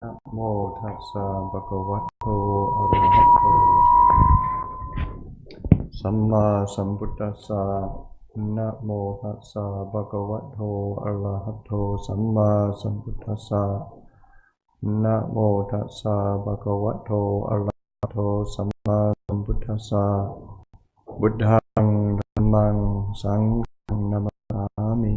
Namo tassa bhagavato arahato samma sambuddhassa. Namo tassa bhagavato arahato samma sambuddhassa. Namo tassa bhagavato arahato samma sambuddhassa. Buddhang dhammang sanghang namami.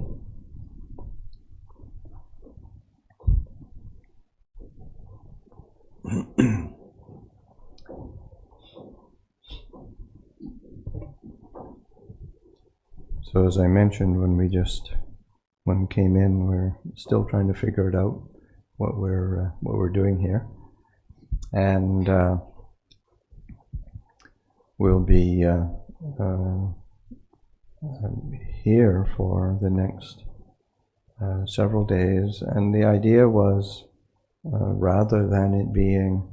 So as I mentioned when we came in, we're still trying to figure it out what we're doing here, and we'll be here for the next several days, and the idea was rather than it being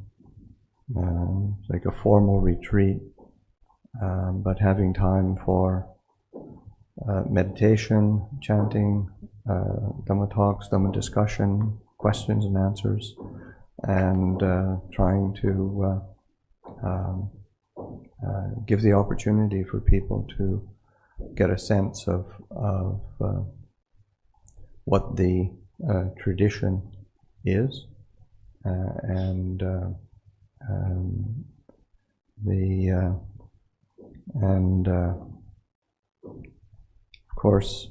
like a formal retreat, but having time for meditation, chanting, Dhamma talks, Dhamma discussion, questions and answers, and trying to give the opportunity for people to get a sense of what the tradition is, and of course,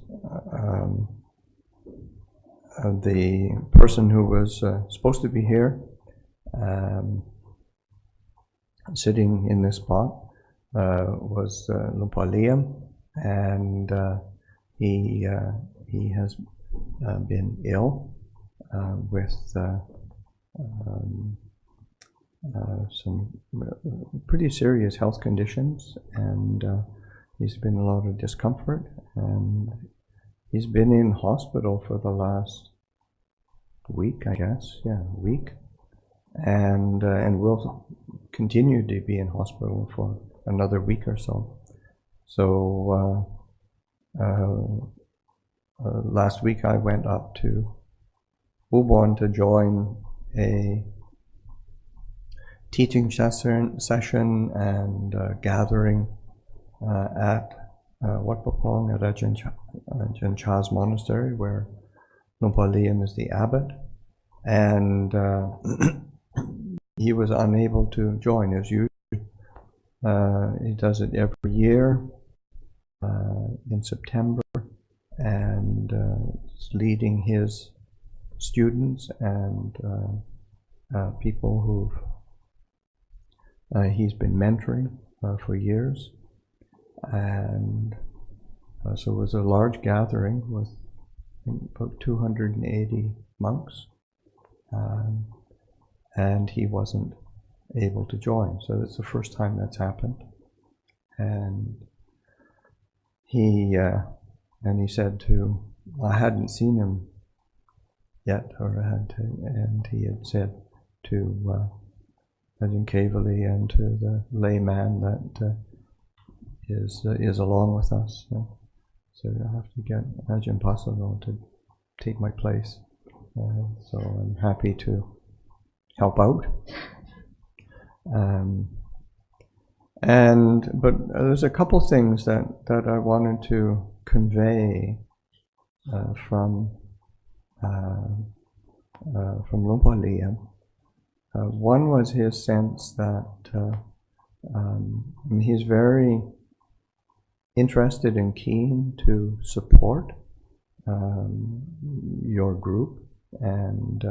the person who was supposed to be here, sitting in this spot, was Luang Por Liem, and he has been ill with some pretty serious health conditions, and he's been in a lot of discomfort, and he's been in hospital for the last week, I guess, week, and will continue to be in hospital for another week or so. So last week I went up to Ubon to join a teaching session and gathering at Wat Pah Pong at Ajahn Chah's monastery, where Luang Por Liem is the abbot, and he was unable to join as usual. He does it every year in September, and is leading his students and people who've he's been mentoring for years. And so it was a large gathering with about 280 monks, and he wasn't able to join. So it's the first time that's happened. And he said I hadn't seen him yet, and he had said to Ajahn Kevali and to the layman that is along with us. So I have to get Ajahn Pasanno to take my place. So I'm happy to help out. But there's a couple things that I wanted to convey from Luang Por Liem. One was his sense that he's very interested and keen to support your group, and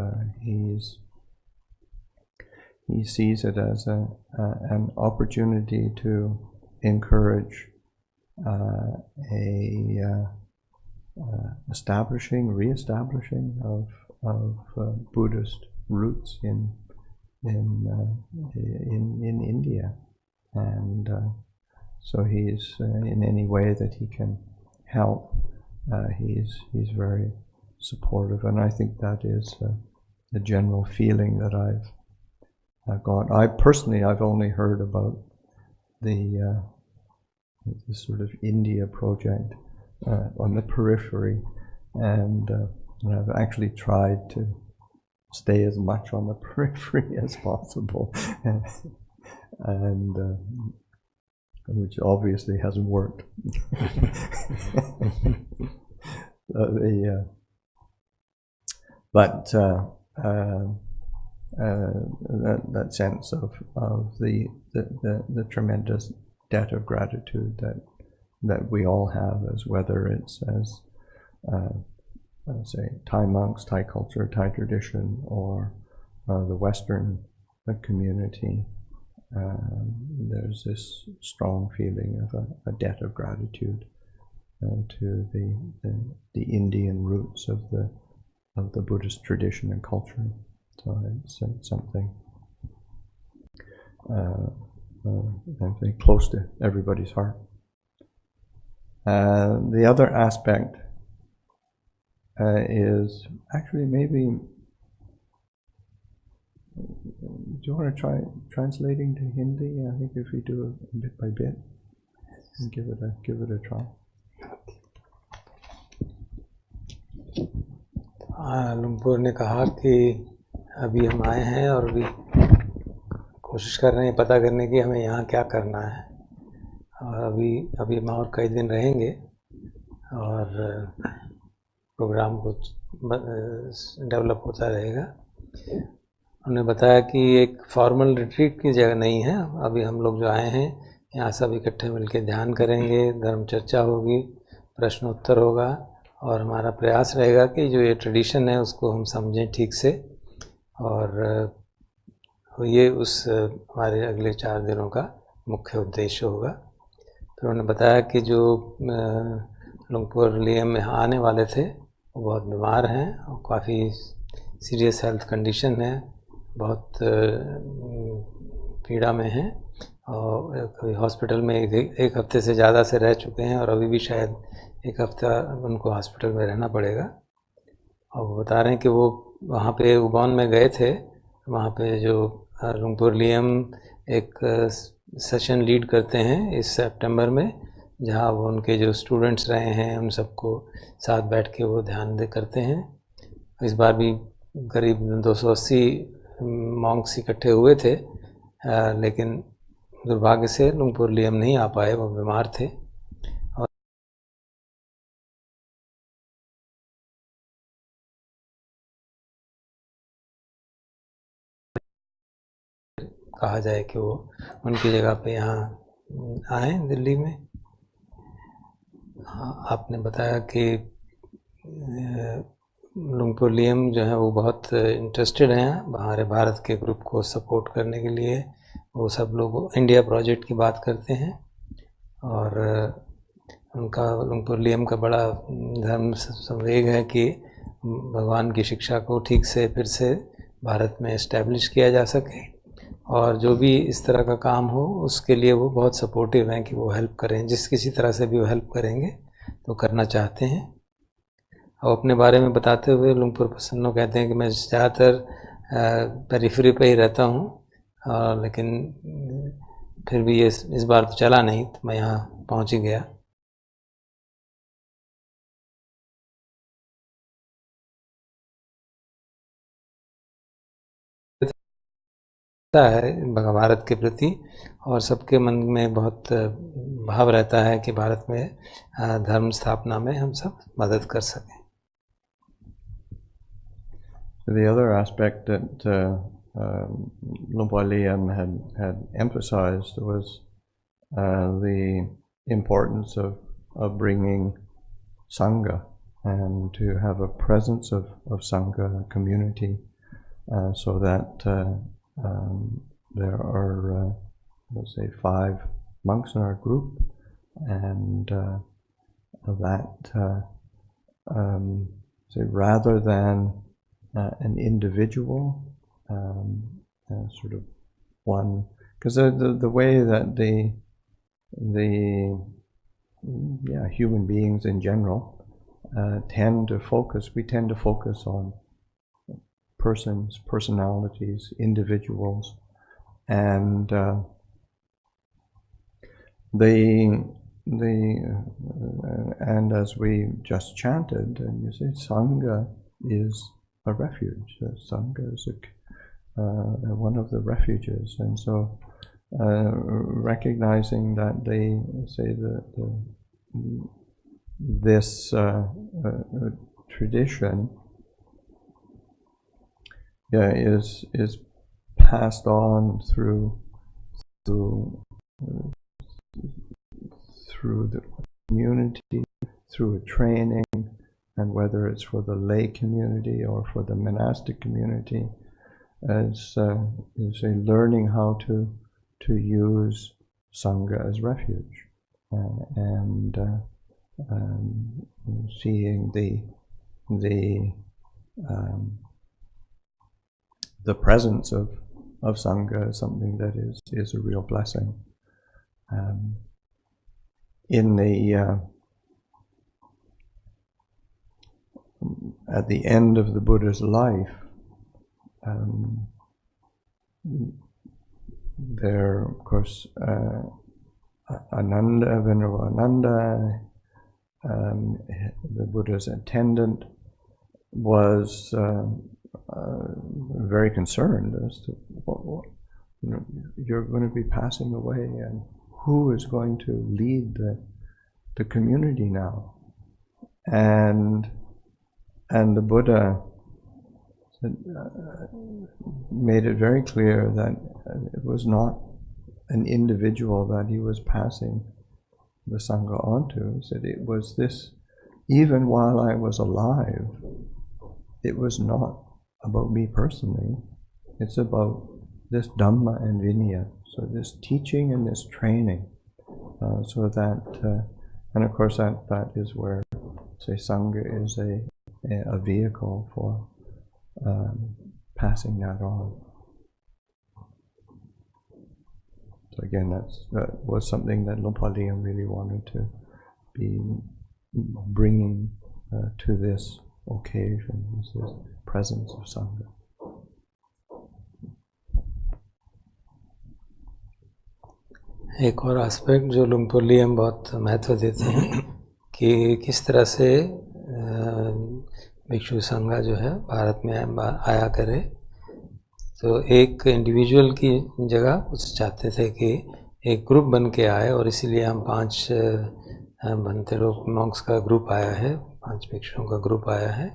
he sees it as an opportunity to encourage re-establishing of Buddhist roots in India, and so he's in any way that he can help, he's very supportive, and I think that is the general feeling that I've got. I've only heard about the sort of India project on the periphery, and I've actually tried to stay as much on the periphery as possible, and which obviously hasn't worked. But that sense of the tremendous debt of gratitude that we all have, as whether it's as say Thai monks, Thai culture, Thai tradition, or the Western community, there's this strong feeling of a debt of gratitude to the Indian roots of the Buddhist tradition and culture. So it's something very close to everybody's heart. The other aspect is actually maybe. Do you want to try translating to Hindi? I think if we do it bit by bit, and give it a try. लुंगपुर ने कहा कि अभी हम आए हैं और अभी कोशिश कर रहे हैं पता करने की हमें यहाँ क्या करना है, और अभी हम और कई दिन रहेंगे और प्रोग्राम कुछ डेवलप होता रहेगा। उन्होंने बताया कि एक फॉर्मल रिट्रीट की जगह नहीं है, अभी हम लोग जो आए हैं यहाँ सब इकट्ठे मिलकर ध्यान करेंगे, धर्म चर्चा होगी, प्रश्नोत्तर होगा, और हमारा प्रयास रहेगा कि जो ये ट्रेडिशन है उसको हम समझें ठीक से, और ये उस हमारे अगले 4 दिनों का मुख्य उद्देश्य होगा। तो उन्होंने बताया कि जो लुंगपुर लियम में आने वाले थे वो बहुत बीमार हैं और काफ़ी सीरियस हेल्थ कंडीशन है, बहुत पीड़ा में हैं और हॉस्पिटल में एक हफ्ते से ज़्यादा से रह चुके हैं और अभी भी शायद एक हफ्ता उनको हॉस्पिटल में रहना पड़ेगा। और वो बता रहे हैं कि वो वहाँ पे उगॉन में गए थे, वहाँ पे जो लुंगपुर लियम एक सेशन लीड करते हैं इस सितंबर में, जहाँ वो उनके जो स्टूडेंट्स रहे हैं उन सबको साथ बैठ के वो ध्यान करते हैं। इस बार भी करीब 280 मॉन्क्स इकट्ठे हुए थे, लेकिन दुर्भाग्य से लुंगपुर लियम नहीं आ पाए, वो बीमार थे। और कहा जाए कि वो उनकी जगह पे यहाँ आए दिल्ली में। आपने बताया कि लुंगपुर लियम जो है वो बहुत इंटरेस्टेड हैं हमारे भारत के ग्रुप को सपोर्ट करने के लिए। वो सब लोग इंडिया प्रोजेक्ट की बात करते हैं और उनका लुंगपुर लियम का बड़ा धर्म संवेग है कि भगवान की शिक्षा को ठीक से फिर से भारत में इस्टेब्लिश किया जा सके, और जो भी इस तरह का काम हो उसके लिए वो बहुत सपोर्टिव हैं कि वो हेल्प करें, जिस किसी तरह से भी वो हेल्प करेंगे तो करना चाहते हैं। और अपने बारे में बताते हुए लुंगपुर पसन्नो कहते हैं कि मैं ज़्यादातर पेरिफेरी पे ही रहता हूँ, लेकिन फिर भी ये इस बार तो चला नहीं, तो मैं यहाँ पहुँच ही गया। है भारत के प्रति और सबके मन में बहुत भाव रहता है कि भारत में धर्म स्थापना में हम सब मदद कर सकें। The other aspect that Luang Por Liem had emphasized was the importance of bringing sangha and to have a presence of sangha community, so that there are, let's say, 5 monks in our group, and say rather than an individual, sort of one, because the way that the human beings in general tend to focus on persons, personalities, individuals, and and as we just chanted, and you see, sangha is a refuge. Sangha is one of the refuges, and so recognizing that they say that this tradition is passed on through the community, through a training, and whether it's for the lay community or for the monastic community, as is a learning how to use sangha as refuge, and seeing the presence of sangha as something that is a real blessing. At the end of the Buddha's life, there, of course, Venerable Ananda, the Buddha's attendant, was very concerned as to you're going to be passing away, and who is going to lead the community now? And the Buddha made it very clear that it was not an individual that he was passing the sangha on to. He said it was this, even while I was alive, it was not about me personally, it's about this Dhamma and Vinaya, so this teaching and this training, so that, and of course that is where, say, Sangha is a vehicle for passing that on. So again, that was something that Luang Por Liem really wanted to be bringing to this occasion, is this presence of Sangha. एक और aspect जो लुंग पोर Liam बहुत महत्व देते हैं कि किस तरह से भिक्षु संघा जो है भारत में आया करे, तो एक इंडिविजुअल की जगह कुछ चाहते थे कि एक ग्रुप बन के आए, और इसीलिए हम 5 बनते लोग मॉन्क्स का ग्रुप आया है, 5 भिक्षुओं का ग्रुप आया है।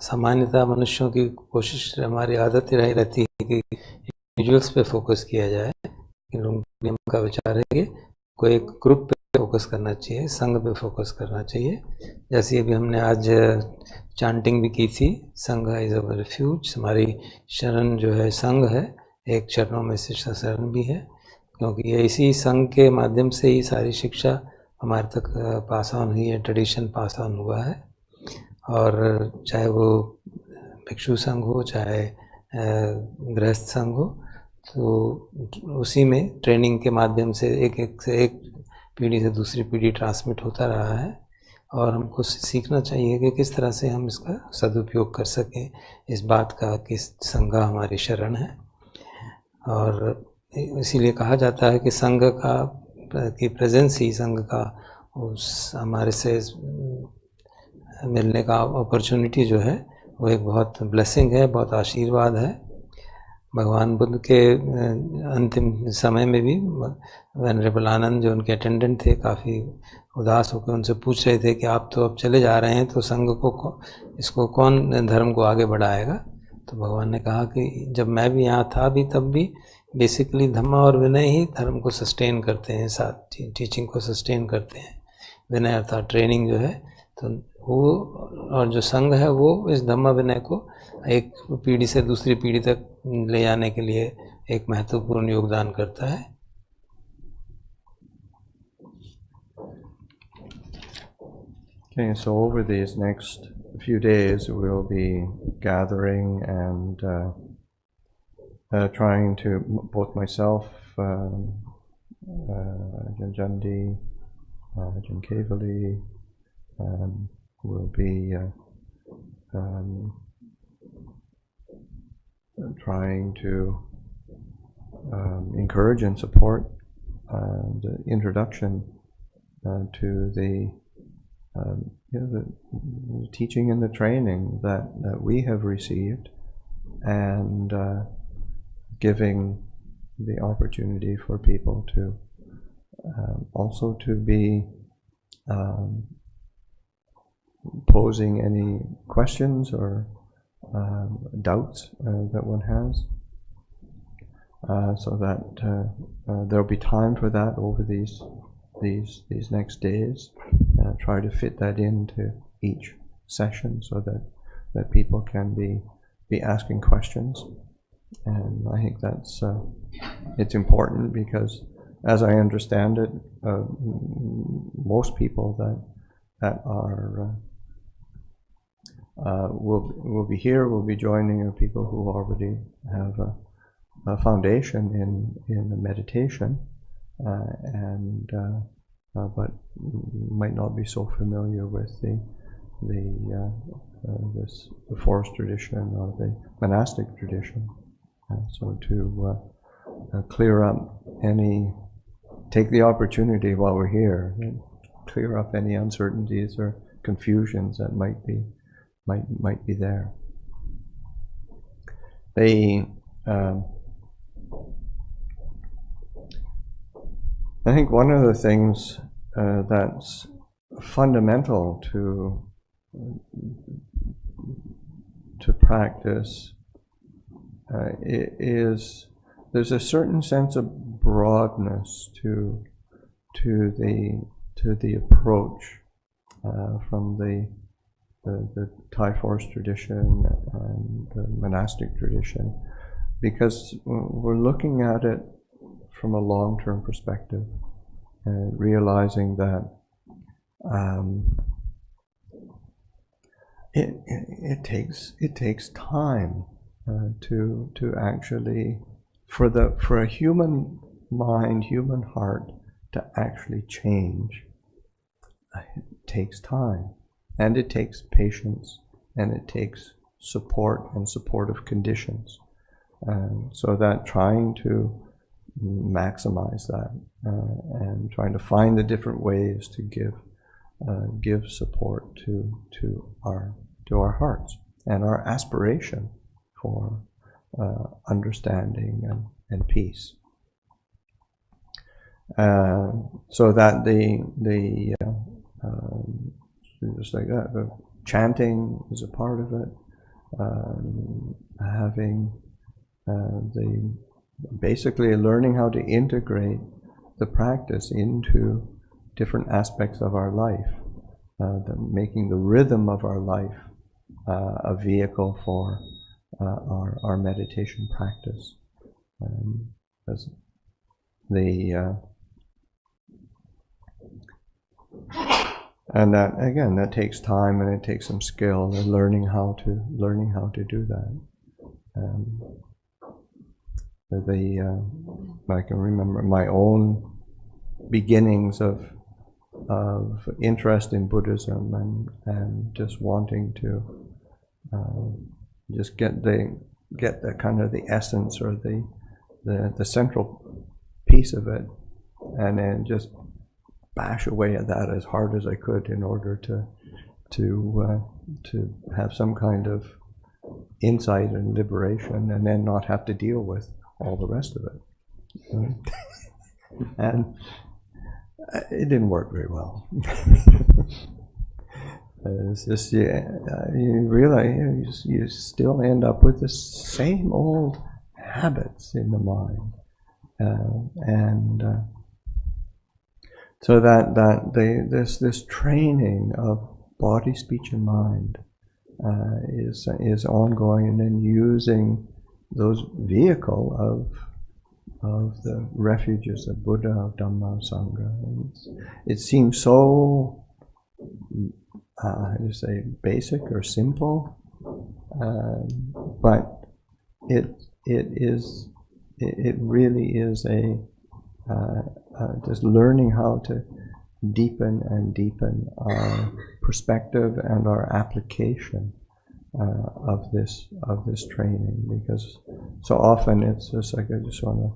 सामान्यतः मनुष्यों की कोशिश, हमारी आदत ही रहती है कि इंडिविजुअल्स पे फोकस किया जाए, लुंग पोर लियम का विचार है कि कोई एक ग्रुप पे फोकस करना चाहिए, संघ पे फोकस करना चाहिए। जैसे अभी हमने आज चांटिंग भी की थी, संघ इज अवर रिफ्यूज, हमारी शरण जो है संघ है, एक चरणों में से शरण भी है, क्योंकि ये इसी संघ के माध्यम से ही सारी शिक्षा हमारे तक पास ऑन हुई है, ट्रेडिशन पास ऑन हुआ है। और चाहे वो भिक्षु संघ हो, चाहे गृहस्थ संघ हो, तो उसी में ट्रेनिंग के माध्यम से एक से एक पीढ़ी से दूसरी पीढ़ी ट्रांसमिट होता रहा है, और हमको सीखना चाहिए कि किस तरह से हम इसका सदुपयोग कर सकें, इस बात का कि संघा हमारी शरण है। और इसीलिए कहा जाता है कि संघ की प्रेजेंस ही संघ का उस हमारे से मिलने का अपॉर्चुनिटी जो है वो एक बहुत ब्लेसिंग है, बहुत आशीर्वाद है। भगवान बुद्ध के अंतिम समय में भी वेनरेबल आनंद जो उनके अटेंडेंट थे, काफ़ी उदास होकर उनसे पूछ रहे थे कि आप तो अब चले जा रहे हैं, तो संघ को इसको कौन धर्म को आगे बढ़ाएगा। तो भगवान ने कहा कि जब मैं भी यहाँ था भी, तब भी बेसिकली धम्म और विनय ही धर्म को सस्टेन करते हैं, साथ टीचिंग को सस्टेन करते हैं। विनय अर्थात ट्रेनिंग जो है, तो वो और जो संघ है वो इस धम्म विनय को एक पीढ़ी से दूसरी पीढ़ी तक ले जाने के लिए एक महत्वपूर्ण योगदान करता है। Okay, so over these next few days we'll be gathering and trying to, both myself, Ajahn Jundee, Ajahn Kevali, will be trying to encourage and support the introduction to the the teaching and the training that we have received, and giving the opportunity for people to also to be posing any questions or doubts that one has, so that there'll be time for that over these next days. Try to fit that into each session so that people can be asking questions. And I think that's it's important, because as I understand it, most people that are will be here, will be joining, are people who already have a foundation in the meditation, but might not be so familiar with the forest tradition or the monastic tradition. So to clear up take the opportunity while we're here, and clear up any uncertainties or confusions that might be there. I think one of the things that's fundamental to practice is there's a certain sense of broadness to the approach from the Thai forest tradition and the monastic tradition, because we're looking at it from a long-term perspective, and realizing that it takes time to actually for a human mind, human heart to actually change. It takes time, and it takes patience, and it takes support and supportive conditions. So that trying to maximize that and trying to find the different ways to give support to our hearts and our aspiration for understanding and peace. So that just like that, the chanting is a part of it. Having basically learning how to integrate the practice into different aspects of our life, making the rhythm of our life a vehicle for our meditation practice. As and that again, that takes time, and it takes some skill in learning how to do that. I can remember my own beginnings of interest in Buddhism and just wanting to just get the kind of the essence or the central piece of it, and then just bash away at that as hard as I could in order to have some kind of insight and liberation, and then not have to deal with all the rest of it. And it didn't work very well. It's just, you realize you still end up with the same old habits in the mind, so that this training of body, speech, and mind is ongoing, and then using those vehicle of the refuges of Buddha, of Dhamma, of Sangha. It seems so, how do you say, basic or simple, but it really is just learning how to deepen and deepen our perspective and our application of this training, because so often it's just like, I just want to,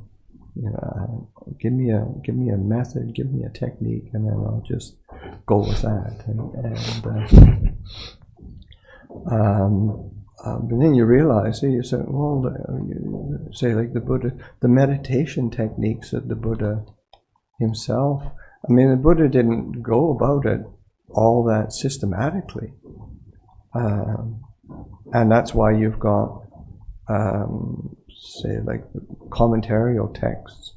give me a method, give me a technique, and then I'll just go with that. But then you realize, you say, well, you say like the Buddha, the meditation techniques that the Buddha himself, I mean, the Buddha didn't go about it all that systematically. And that's why you've got, say, like commentarial texts,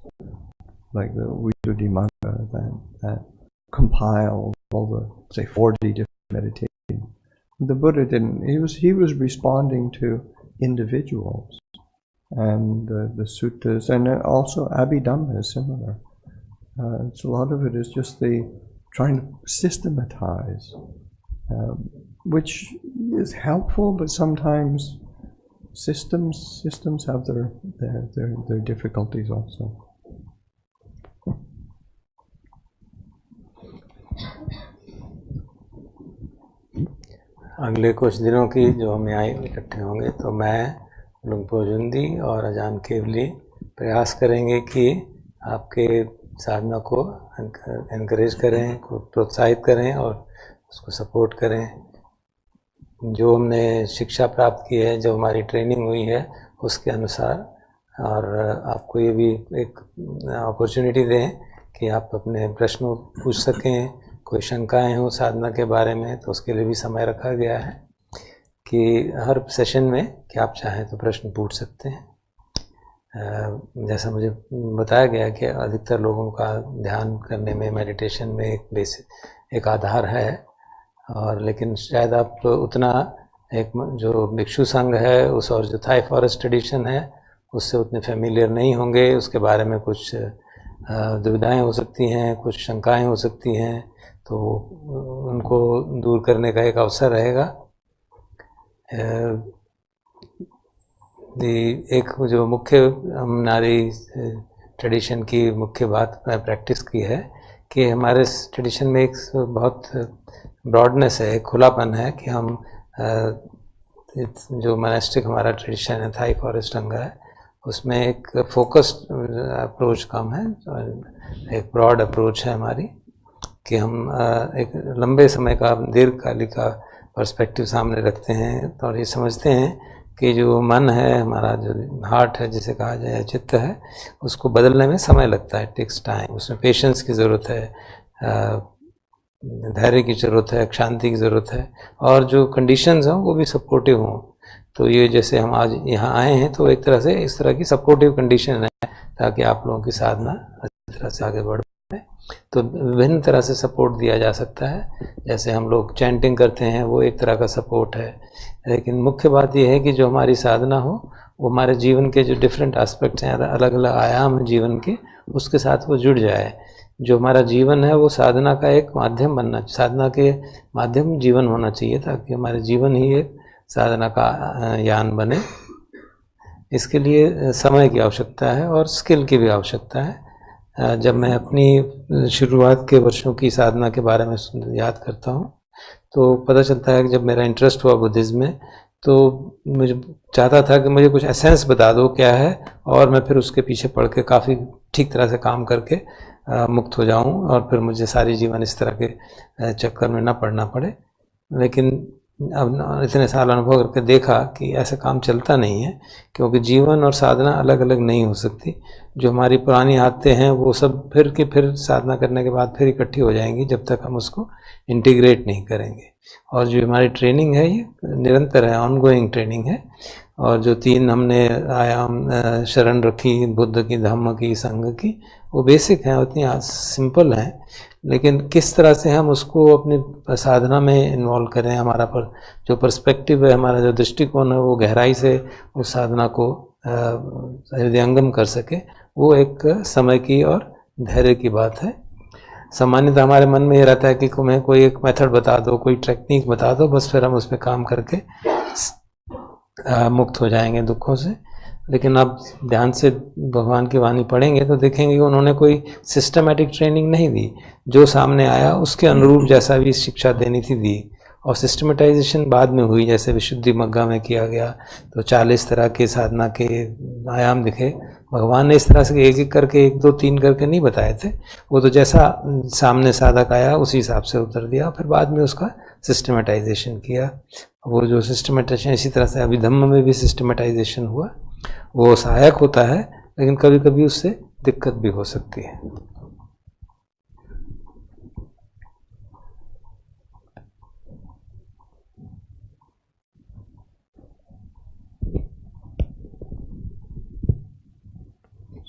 like the Visuddhimagga that compile all the, say, 40 different meditations. The Buddha didn't. He was responding to individuals, and the suttas, and also Abhidhamma is similar. So a lot of it is just the trying to systematize, which is helpful, but sometimes systems have their difficulties also. अगले कुछ दिनों की जो हम यहाँ इकट्ठे होंगे तो मैं लुंग पोर जुंदी और अजान के लिए प्रयास करेंगे कि आपके साधना को एनकरेज करें, को प्रोत्साहित करें और उसको सपोर्ट करें। जो हमने शिक्षा प्राप्त की है, जो हमारी ट्रेनिंग हुई है उसके अनुसार, और आपको ये भी एक अपॉर्चुनिटी दें कि आप अपने प्रश्न पूछ सकें। कोई शंकाएं हो साधना के बारे में तो उसके लिए भी समय रखा गया है कि हर सेशन में कि आप चाहें तो प्रश्न पूछ सकते हैं। जैसा मुझे बताया गया कि अधिकतर लोगों का ध्यान करने में, मेडिटेशन में एक बेसिक एक आधार है, और लेकिन शायद आप उतना एक जो भिक्षु संघ है उस और जो थाई फॉरेस्ट ट्रेडिशन है उससे उतने फेमिलियर नहीं होंगे। उसके बारे में कुछ दुविधाएं हो सकती हैं, कुछ शंकाएं हो सकती हैं, तो उनको दूर करने का एक अवसर रहेगा। एक जो मुख्य हमारी ट्रेडिशन की मुख्य बात मैं प्रैक्टिस की है कि हमारे ट्रेडिशन में एक बहुत ब्रॉडनेस है, एक खुलापन है कि हम जो मोनास्टिक हमारा ट्रेडिशन है, थाई फॉरेस्ट संघ है, उसमें एक फोकस्ड अप्रोच कम है, एक ब्रॉड अप्रोच है हमारी, कि हम एक लंबे समय का दीर्घकालिक का पर्सपेक्टिव सामने रखते हैं और ये समझते हैं कि जो मन है हमारा, जो हार्ट है जिसे कहा जाए, चित्त है, उसको बदलने में समय लगता है, टेक्स टाइम। उसमें पेशेंस की ज़रूरत है, धैर्य की ज़रूरत है, शांति की ज़रूरत है, और जो कंडीशंस हों वो भी सपोर्टिव हों। तो ये जैसे हम आज यहाँ आए हैं तो एक तरह से इस तरह की सपोर्टिव कंडीशन है ताकि आप लोगों की साधना अच्छी तरह से आगे बढ़ पाए। तो विभिन्न तरह से सपोर्ट दिया जा सकता है। जैसे हम लोग चैंटिंग करते हैं, वो एक तरह का सपोर्ट है, लेकिन मुख्य बात यह है कि जो हमारी साधना हो वो हमारे जीवन के जो डिफरेंट एस्पेक्ट्स हैं, अलग अलग आयाम हैं जीवन के, उसके साथ वो जुड़ जाए। जो हमारा जीवन है वो साधना का एक माध्यम बनना, साधना के माध्यम जीवन होना चाहिए ताकि हमारे जीवन ही एक साधना का यान बने। इसके लिए समय की आवश्यकता है और स्किल की भी आवश्यकता है। जब मैं अपनी शुरुआत के वर्षों की साधना के बारे में याद करता हूँ तो पता चलता है कि जब मेरा इंटरेस्ट हुआ बुद्धिज़्म में तो मुझे चाहता था कि मुझे कुछ एसेंस बता दो क्या है, और मैं फिर उसके पीछे पढ़ के काफ़ी ठीक तरह से काम करके मुक्त हो जाऊं और फिर मुझे सारी जीवन इस तरह के चक्कर में ना पड़ना पड़े। लेकिन अब इतने साल अनुभव करके देखा कि ऐसा काम चलता नहीं है, क्योंकि जीवन और साधना अलग अलग नहीं हो सकती। जो हमारी पुरानी आदतें हैं वो सब फिर साधना करने के बाद फिर इकट्ठी हो जाएंगी जब तक हम उसको इंटीग्रेट नहीं करेंगे। और जो हमारी ट्रेनिंग है ये निरंतर है, ऑनगोइंग ट्रेनिंग है। और जो 3 हमने आयाम शरण रखी, बुद्ध की, धम्म की, संघ की, वो बेसिक हैं, उतनी सिंपल हैं, लेकिन किस तरह से हम उसको अपनी साधना में इन्वॉल्व करें, हमारा जो पर्सपेक्टिव है, हमारा जो दृष्टिकोण है, वो गहराई से उस साधना को हृदयंगम कर सके, वो एक समय की और धैर्य की बात है। सामान्यतः हमारे मन में ये रहता है कि हमें कोई एक मेथड बता दो, कोई टेक्निक बता दो, बस फिर हम उस पर काम करके मुक्त हो जाएंगे दुखों से। लेकिन आप ध्यान से भगवान की वाणी पढ़ेंगे तो देखेंगे कि उन्होंने कोई सिस्टमेटिक ट्रेनिंग नहीं दी, जो सामने आया उसके अनुरूप जैसा भी शिक्षा देनी थी दी। और सिस्टमेटाइजेशन बाद में हुई, जैसे विशुद्धि मग्गा में किया गया तो 40 तरह के साधना के आयाम दिखे, भगवान ने इस तरह से एक एक करके 1 2 3 करके नहीं बताए थे, वो तो जैसा सामने साधक आया उसी हिसाब से उत्तर दिया, फिर बाद में उसका सिस्टमेटाइजेशन किया। वो जो सिस्टमेटाइजेशन इसी तरह से अभिधम्म में भी सिस्टमेटाइजेशन हुआ, वो सहायक होता है, लेकिन कभी कभी उससे दिक्कत भी हो सकती है।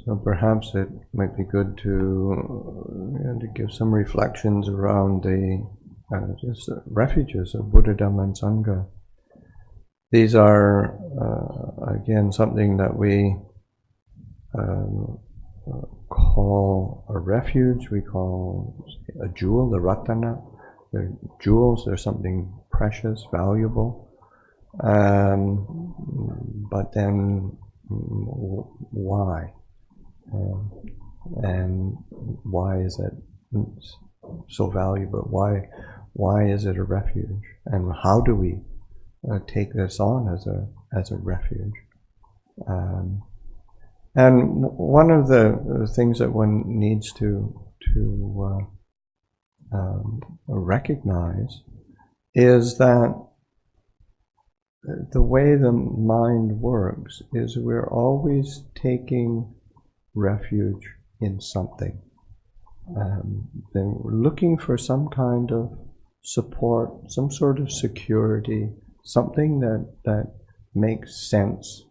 So perhaps it might be good to give some reflections around the just refuges of Buddha, Dhamma and Sangha. These are again something that we call a refuge. We call a jewel, the ratana. They're jewels. They're something precious, valuable. But then, why? And why is it so valuable? Why is it a refuge? And how do we take this on as a refuge? And one of the things that one needs to recognize is that the way the mind works is we're always taking refuge in something. Then we're looking for some kind of support, some sort of security, something that makes sense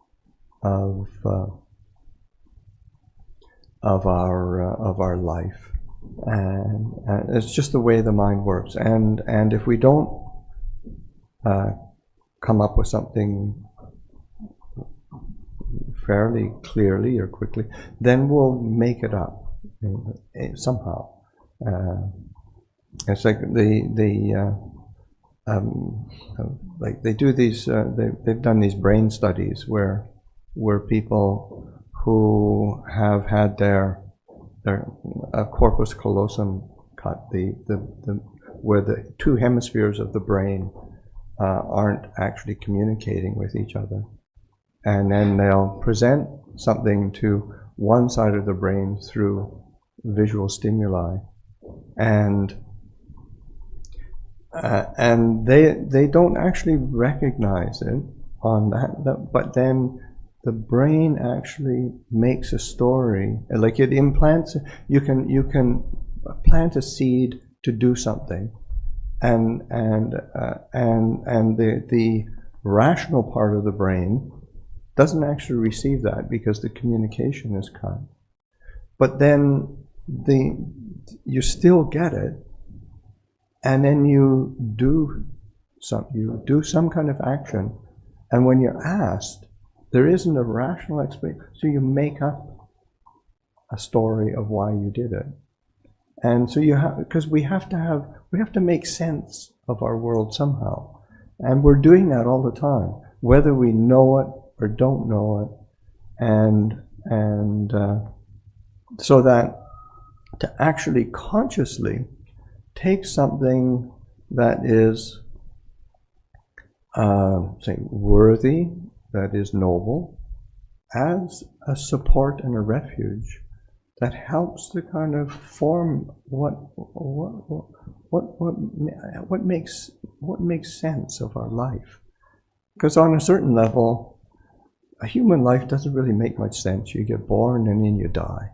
of our life, and it's just the way the mind works. And if we don't come up with something fairly clearly or quickly, then we'll make it up somehow. It's like like they do these. They've done these brain studies where people who have had their corpus callosum cut, where the 2 hemispheres of the brain aren't actually communicating with each other. And then they'll present something to one side of the brain through visual stimuli, and they don't actually recognize it on that, but then the brain actually makes a story, like it implants. You can plant a seed to do something, and the rational part of the brain doesn't actually receive that because the communication is cut. But then you still get it, and then you do some kind of action, and when you're asked, there isn't a rational explanation, so you make up a story of why you did it. And so you have, because we have to make sense of our world somehow, and we're doing that all the time, whether we know it or don't know it, and so that to actually consciously take something that is say worthy, that is noble, as a support and a refuge that helps to kind of form what makes sense of our life. Because on a certain level, a human life doesn't really make much sense. You get born and then you die.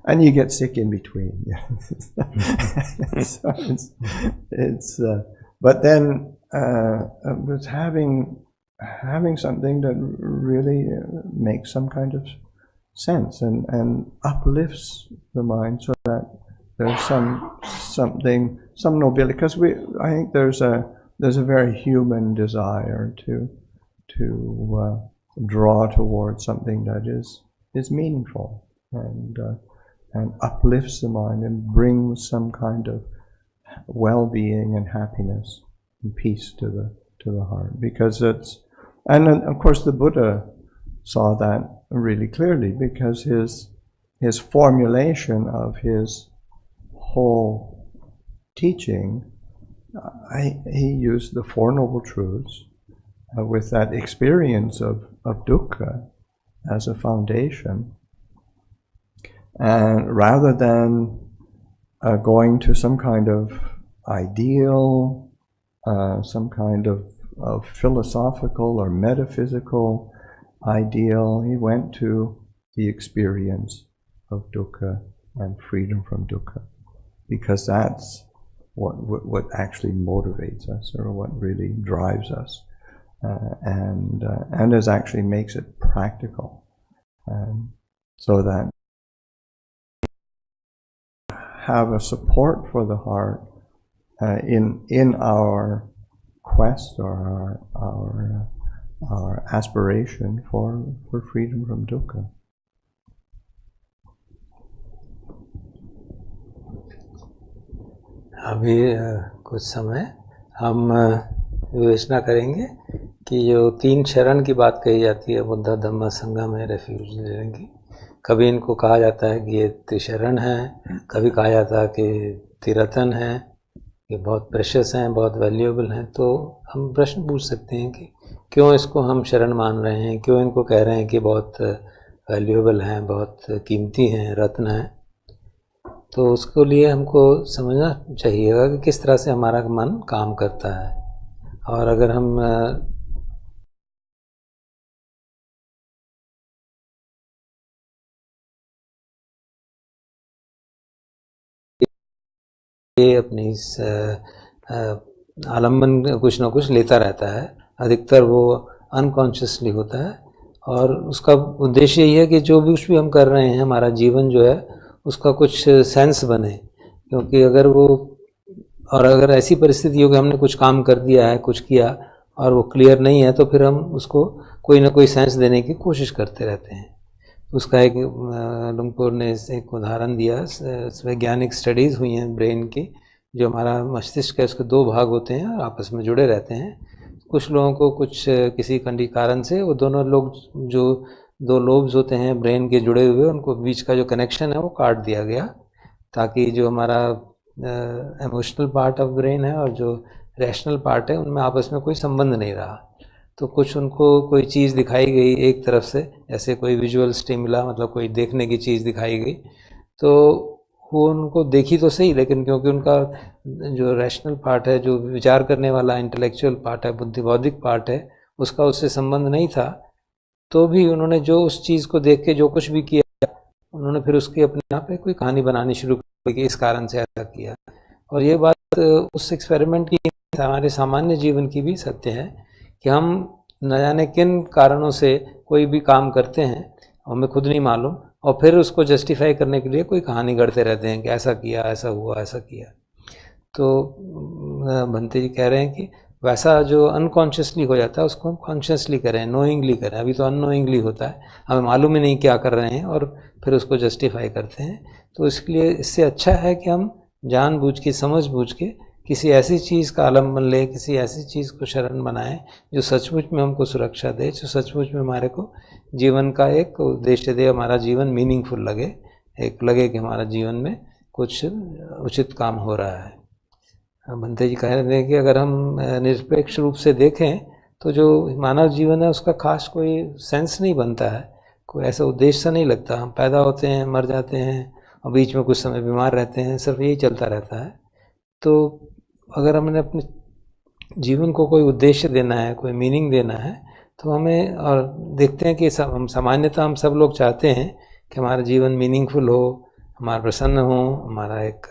And you get sick in between. So but then with having something that really makes some kind of sense and uplifts the mind, so that there's some nobility. Because I think there's a very human desire to draw towards something that is meaningful and uplifts the mind and brings some kind of well-being and happiness and peace to the heart. Because and of course the Buddha saw that really clearly, because his formulation of his whole teaching, he used the Four Noble Truths with that experience of dukkha as a foundation, and rather than going to some kind of ideal, some kind of philosophical or metaphysical ideal, he went to the experience of dukkha and freedom from dukkha, because that's what actually motivates us, or what really drives us, and is actually makes it practical, so that have a support for the heart in our quest or our aspiration for freedom from dukkha. अभी कुछ समय हम विवेचना करेंगे कि जो 3 शरण की बात कही जाती है बुद्ध धम्म संघ में रेफ्यूज लेने की, कभी इनको कहा जाता है कि ये त्रिशरण है, कभी कहा जाता है कि त्रिरत्न है, ये बहुत प्रेशियस हैं, बहुत वैल्यूएबल हैं। तो हम प्रश्न पूछ सकते हैं कि क्यों इसको हम शरण मान रहे हैं, क्यों इनको कह रहे हैं कि बहुत वैल्यूएबल हैं, बहुत कीमती हैं, रत्न हैं। तो उसके लिए हमको समझना चाहिएगा कि किस तरह से हमारा मन काम करता है। और अगर हम ये अपनी इस आलम्बन कुछ ना कुछ लेता रहता है, अधिकतर वो अनकॉन्शियसली होता है, और उसका उद्देश्य यही है कि जो भी कुछ भी हम कर रहे हैं, हमारा जीवन जो है उसका कुछ सेंस बने। क्योंकि अगर ऐसी परिस्थिति हो कि हमने कुछ काम कर दिया है, कुछ किया और वो क्लियर नहीं है, तो फिर हम उसको कोई ना कोई सेंस देने की कोशिश करते रहते हैं। उसका एक लुंगपोर ने एक उदाहरण दिया, वैज्ञानिक स्टडीज़ हुई हैं ब्रेन की, जो हमारा मस्तिष्क है उसके 2 भाग होते हैं और आपस में जुड़े रहते हैं। कुछ लोगों को कुछ किसी कारण से वो दोनों लोग जो 2 लोब्स होते हैं ब्रेन के जुड़े हुए, उनको बीच का जो कनेक्शन है वो काट दिया गया, ताकि जो हमारा इमोशनल पार्ट ऑफ ब्रेन है और जो रैशनल पार्ट है उनमें आपस में कोई संबंध नहीं रहा। तो कुछ उनको कोई चीज़ दिखाई गई एक तरफ से, जैसे कोई विजुअल स्टिमुला, मतलब कोई देखने की चीज़ दिखाई गई, तो वो उनको देखी तो सही, लेकिन क्योंकि उनका जो रैशनल पार्ट है, जो विचार करने वाला इंटेलेक्चुअल पार्ट है, बुद्धिबौद्धिक पार्ट है, उसका उससे संबंध नहीं था, तो भी उन्होंने जो उस चीज़ को देख के जो कुछ भी किया, उन्होंने फिर उसकी अपने यहाँ पे कोई कहानी बनानी शुरू की कि इस कारण से ऐसा किया। और ये बात उस एक्सपेरिमेंट की, हमारे सामान्य जीवन की भी सत्य है कि हम न जाने किन कारणों से कोई भी काम करते हैं, हमें खुद नहीं मालूम, और फिर उसको जस्टिफाई करने के लिए कोई कहानी गढ़ते रहते हैं कि ऐसा किया, ऐसा हुआ, ऐसा किया। तो भंते जी कह रहे हैं कि वैसा जो अनकॉन्शियसली हो जाता है उसको हम कॉन्शियसली करें, नोइंगली करें। अभी तो अननोइंगली होता है, हमें मालूम ही नहीं क्या कर रहे हैं और फिर उसको जस्टिफाई करते हैं। तो इसलिए इससे अच्छा है कि हम जानबूझ के, समझ बूझ के किसी ऐसी चीज़ का आलम्बन लें, किसी ऐसी चीज़ को शरण बनाएं जो सचमुच में हमको सुरक्षा दे, जो सचमुच में हमारे को जीवन का एक उद्देश्य दे, हमारा जीवन मीनिंगफुल लगे, एक लगे कि हमारा जीवन में कुछ उचित काम हो रहा है। भंते जी कह रहे हैं कि अगर हम निरपेक्ष रूप से देखें तो जो मानव जीवन है उसका खास कोई सेंस नहीं बनता है, कोई ऐसा उद्देश्य नहीं लगता। हम पैदा होते हैं, मर जाते हैं और बीच में कुछ समय बीमार रहते हैं, सिर्फ यही चलता रहता है। तो अगर हमने अपने जीवन को कोई उद्देश्य देना है, कोई मीनिंग देना है, तो हमें, और देखते हैं कि हम सामान्यतः हम सब लोग चाहते हैं कि हमारा जीवन मीनिंगफुल हो, हमारा प्रसन्न हो, हमारा एक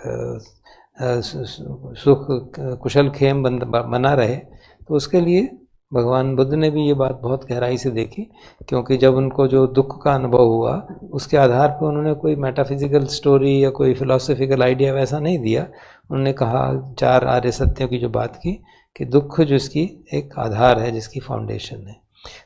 सुख कुशल खेम बना रहे। तो उसके लिए भगवान बुद्ध ने भी ये बात बहुत गहराई से देखी, क्योंकि जब उनको जो दुख का अनुभव हुआ उसके आधार पर उन्होंने कोई मेटाफिजिकल स्टोरी या कोई फिलोसफिकल आइडिया वैसा नहीं दिया। उन्होंने कहा 4 आर्य सत्यों की जो बात की कि दुख जिसकी एक आधार है, जिसकी फाउंडेशन है।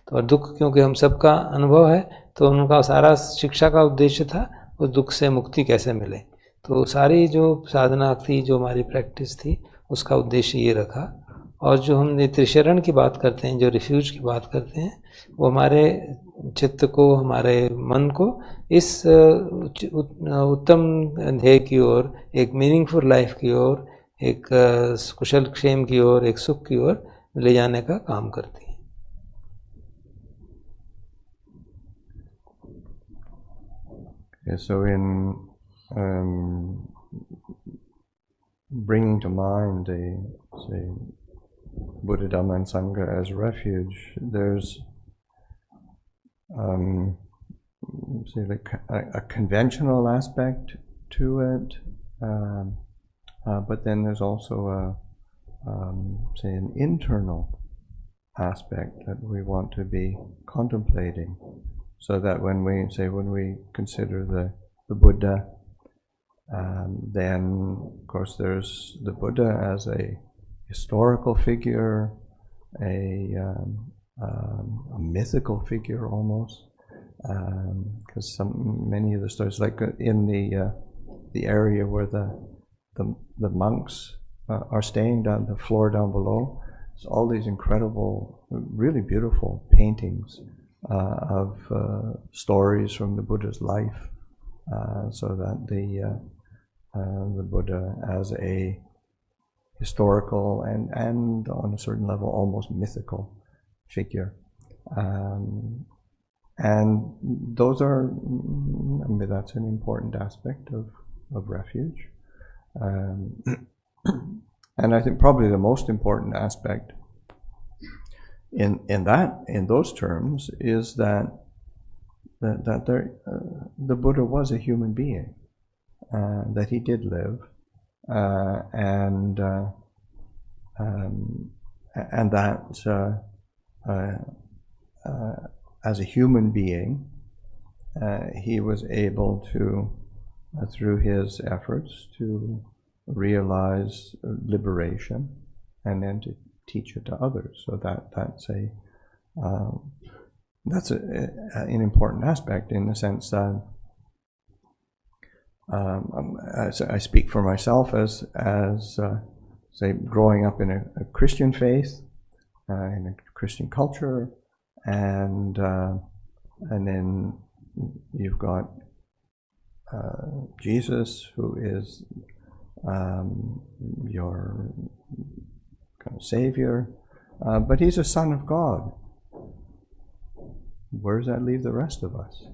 तो और दुख क्योंकि हम सबका अनुभव है, तो उनका सारा शिक्षा का उद्देश्य था उस दुख से मुक्ति कैसे मिले। तो सारी जो साधना थी, जो हमारी प्रैक्टिस थी, उसका उद्देश्य ये रखा। और जो हम त्रिशरण की बात करते हैं, जो रिफ्यूज की बात करते हैं, वो हमारे चित्त को, हमारे मन को इस उत्तम ध्येय की ओर, एक मीनिंगफुल लाइफ की ओर, एक कुशल क्षेम की ओर, एक सुख की ओर ले जाने का काम करती है। So in bringing to mind say Buddha, Dhamma, and Sangha as refuge, there's say like a conventional aspect to it, but then there's also say an internal aspect that we want to be contemplating, so that when we consider the Buddha, then of course there's the Buddha as a historical figure, a mythical figure almost, because many of the stories, like in the area where the monks are staying down the floor down below, there's all these incredible, really beautiful paintings of stories from the Buddha's life, so that the Buddha as a historical and on a certain level almost mythical figure, and those are, that's an important aspect of refuge, and I think probably the most important aspect in those terms is that the Buddha was a human being, that he did live, and that as a human being, he was able to, through his efforts, to realize liberation, and then to teach it to others. So that's an important aspect, in the sense that I speak for myself as say growing up in a Christian faith, in a Christian culture, and then you've got Jesus, who is your kind of savior, but he's a son of God. Where does that leave the rest of us?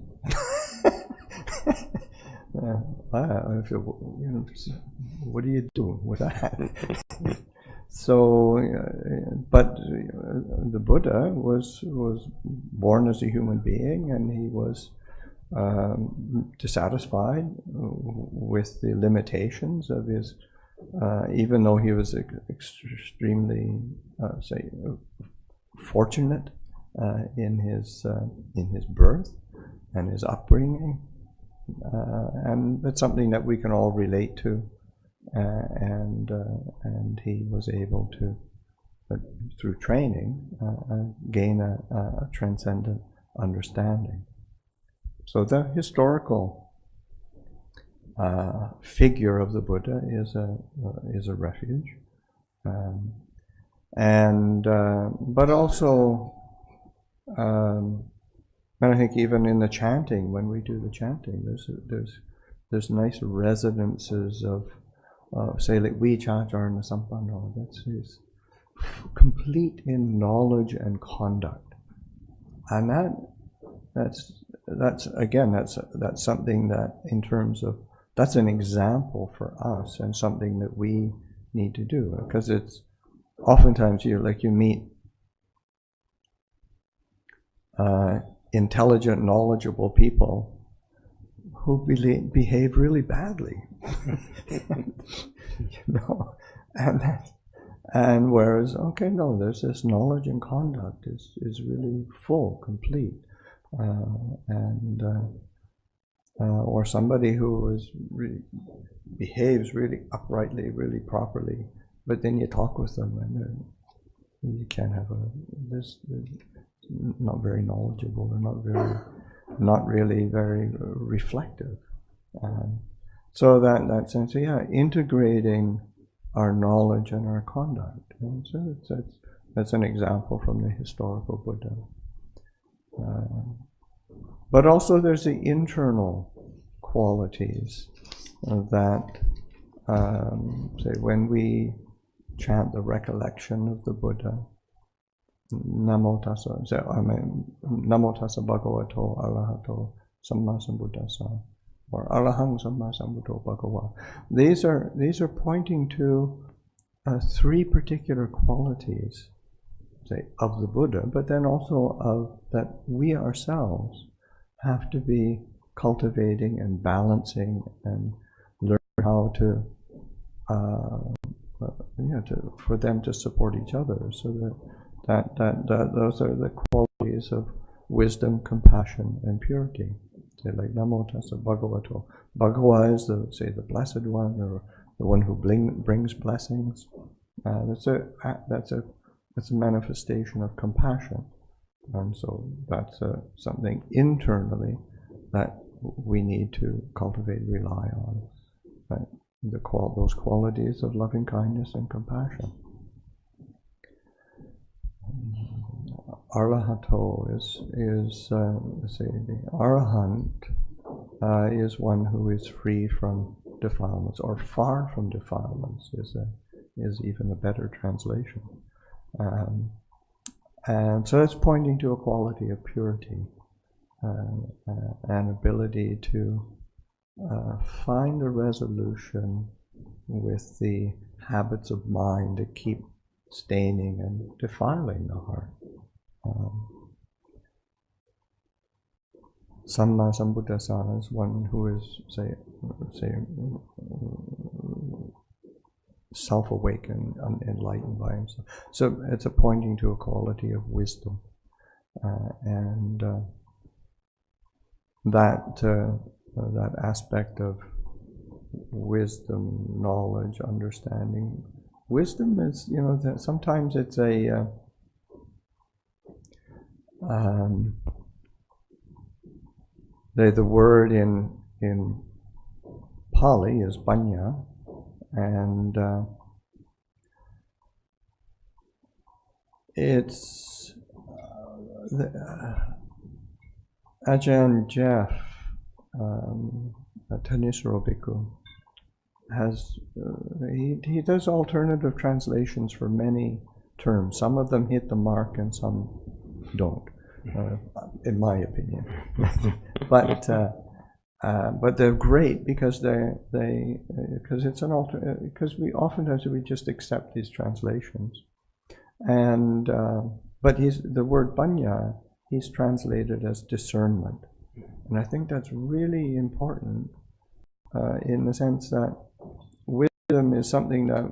What do you do with that? So, but the Buddha was born as a human being, and he was dissatisfied with the limitations of his, even though he was extremely, say, fortunate in his birth and his upbringing, and that's something that we can all relate to, and he was able to, through training, gain a transcendent understanding. So the historical figure of the Buddha is a refuge, but also, and I think even in the chanting, when we do the chanting, there's nice resonances of, say, like we Chacharana Sampanno, that's complete in knowledge and conduct, and that's something that, in terms of, that's an example for us, and something that we need to do, because it's oftentimes you meet intelligent, knowledgeable people who behave really badly, and whereas, okay, no, there's this knowledge and conduct is really full, complete, or somebody who behaves really uprightly, really properly, but then you talk with them and you can't have this not very knowledgeable, they're not really very reflective. So that sense, integrating our knowledge and our conduct. And so that's an example from the historical Buddha. But also there's the internal qualities that, say, when we chant the recollection of the Buddha, Namo Tassa Bhagavato Arahato Samma Sambuddhassa, or Arahang Samma Sambuddho Bhagava. These are pointing to 3 particular qualities, say, of the Buddha, but then also of that we ourselves have to be cultivating and balancing and learn how to, for them to support each other. So that those are the qualities of wisdom, compassion, and purity. Say like Namo Tassa Bhagavato. Bhagava is the Blessed One, or the one who brings blessings. That's a manifestation of compassion, and so that's something internally that we need to cultivate, rely on. Right? Those qualities of loving kindness and compassion. Arahato is say the Arahant is one who is free from defilements, or far from defilements is even a better translation. And so it's pointing to a quality of purity, an ability to find a resolution with the habits of mind that keep staining and defiling the heart. Samma Sambuddhasa is one who is, say self-awakened, enlightened by himself. So it's a pointing to a quality of wisdom, and that aspect of wisdom, knowledge, understanding. Wisdom is, that sometimes it's the word in Pali is panya, and it's Ajahn Chah, Thanissaro bhikkhu, has he does alternative translations for many terms. Some of them hit the mark and some don't, in my opinion. But they're great because because it's an because we oftentimes just accept these translations, and but the word panya he's translated as discernment, and I think that's really important in the sense that wisdom is something that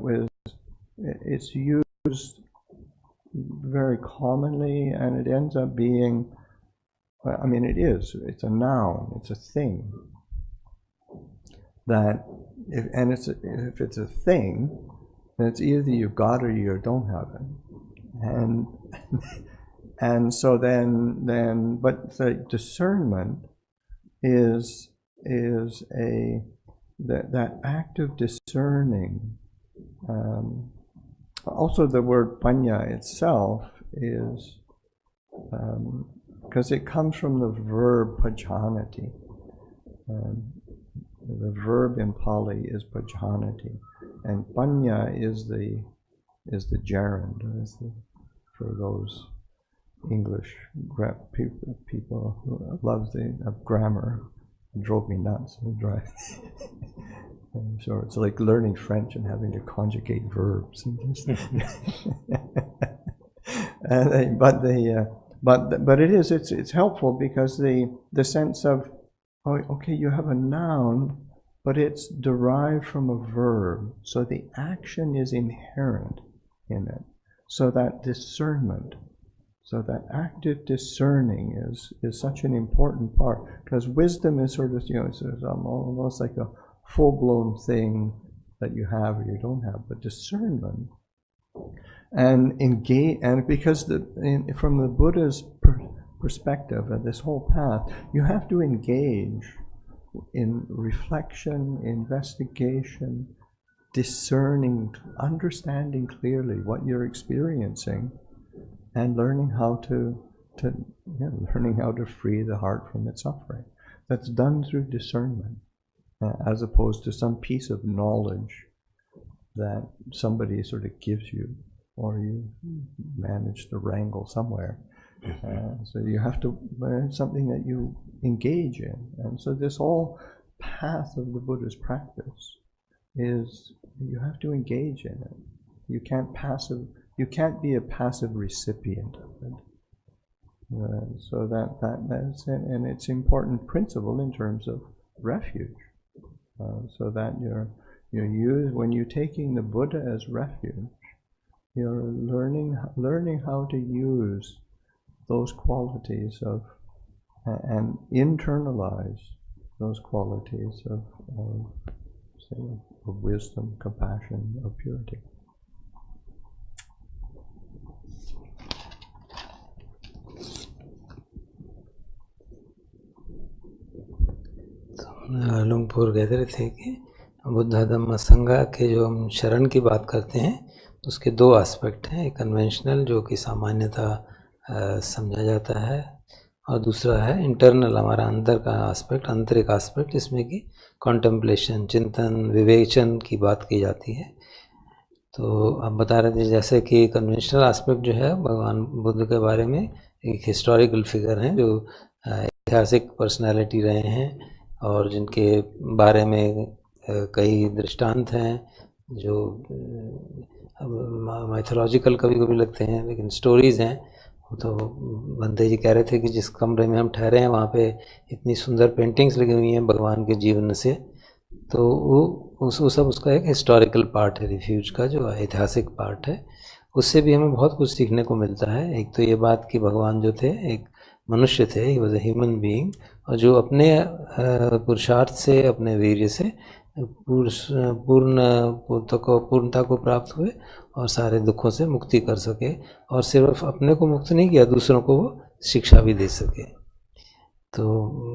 it's used very commonly, and it ends up being, it's a noun, it's a thing that if it's a thing, then it's either you got it or you don't have it, and so then but the discernment is that act of discerning. Also, the word panya itself is, because it comes from the verb pajanati. The verb in Pali is pajanati, and panya is the gerund. For those English people who love the grammar, it drove me nuts. I'm sure it's like learning French and having to conjugate verbs. But it's helpful because the sense of, okay, you have a noun, but it's derived from a verb, so the action is inherent in it. So that discernment, so that active discerning is such an important part, because wisdom is sort of, it's almost like a full-blown thing that you have or you don't have, but discernment and engage, and because from the Buddha's perspective of this whole path, you have to engage in reflection, investigation, discerning, understanding clearly what you're experiencing, and learning how to free the heart from its suffering. That's done through discernment. As opposed to some piece of knowledge that somebody sort of gives you, or you manage to wrangle somewhere. So you have to learn something that you engage in. And so this whole path of the Buddha's practice is you have to engage in it. You can't be a passive recipient of it. So that's it, and it's important principle in terms of refuge. So that when you're taking the Buddha as refuge, you're learning how to use those qualities of and internalize those qualities of wisdom, compassion, of purity. लुंगपुर कहते रहे थे कि बुद्ध धम्म संघा के जो हम शरण की बात करते हैं उसके दो एस्पेक्ट हैं, एक कन्वेंशनल जो कि सामान्यतः समझा जाता है, और दूसरा है इंटरनल, हमारा अंदर का एस्पेक्ट, आंतरिक एस्पेक्ट, जिसमें कि कॉन्टेम्पलेशन, चिंतन, विवेचन की बात की जाती है। तो आप बता रहे थे जैसे कि कन्वेंशनल एस्पेक्ट जो है भगवान बुद्ध के बारे में एक हिस्टोरिकल फिगर हैं जो ऐतिहासिक पर्सनैलिटी रहे हैं और जिनके बारे में कई दृष्टांत हैं जो माइथोलॉजिकल कभी कभी लगते हैं, लेकिन स्टोरीज़ हैं। तो बंदे जी कह रहे थे कि जिस कमरे में हम ठहरे हैं वहाँ पे इतनी सुंदर पेंटिंग्स लगी हुई हैं भगवान के जीवन से, तो वो सब उसका एक हिस्टोरिकल पार्ट है, रिफ्यूज का जो ऐतिहासिक पार्ट है। उससे भी हमें बहुत कुछ सीखने को मिलता है। एक तो ये बात कि भगवान जो थे एक मनुष्य थे, he was a human being, और जो अपने पुरुषार्थ से, अपने वीर्य से पूर्णता को प्राप्त हुए और सारे दुखों से मुक्ति कर सके, और सिर्फ अपने को मुक्त नहीं किया, दूसरों को वो शिक्षा भी दे सके। तो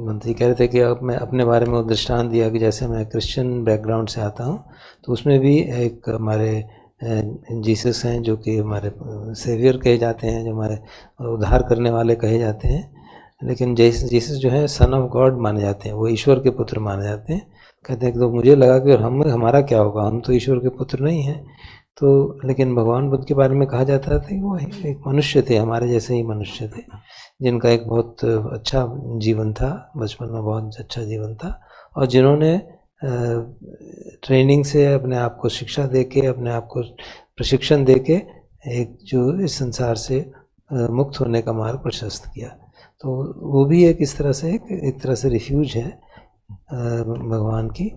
मंत्री कह रहे थे कि मैं अपने बारे में वो दृष्टांत दिया कि जैसे मैं क्रिश्चियन बैकग्राउंड से आता हूँ, तो उसमें भी एक हमारे जीसस हैं जो कि हमारे सेवियर कहे जाते हैं, जो हमारे उद्धार करने वाले कहे जाते हैं, लेकिन जीसस जो है सन ऑफ गॉड माने जाते हैं, वो ईश्वर के पुत्र माने जाते हैं। कहते हैं कि तो मुझे लगा कि हमारा क्या होगा, हम तो ईश्वर के पुत्र नहीं हैं। तो लेकिन भगवान बुद्ध के बारे में कहा जाता था कि वो एक मनुष्य थे, हमारे जैसे ही मनुष्य थे, जिनका एक बहुत अच्छा जीवन था, बचपन में बहुत अच्छा जीवन था, और जिन्होंने ट्रेनिंग से अपने आप को शिक्षा देके, अपने आप को प्रशिक्षण देके एक जो इस संसार से मुक्त होने का मार्ग प्रशस्त किया। तो वो भी एक इस तरह से रिफ्यूज है भगवान की,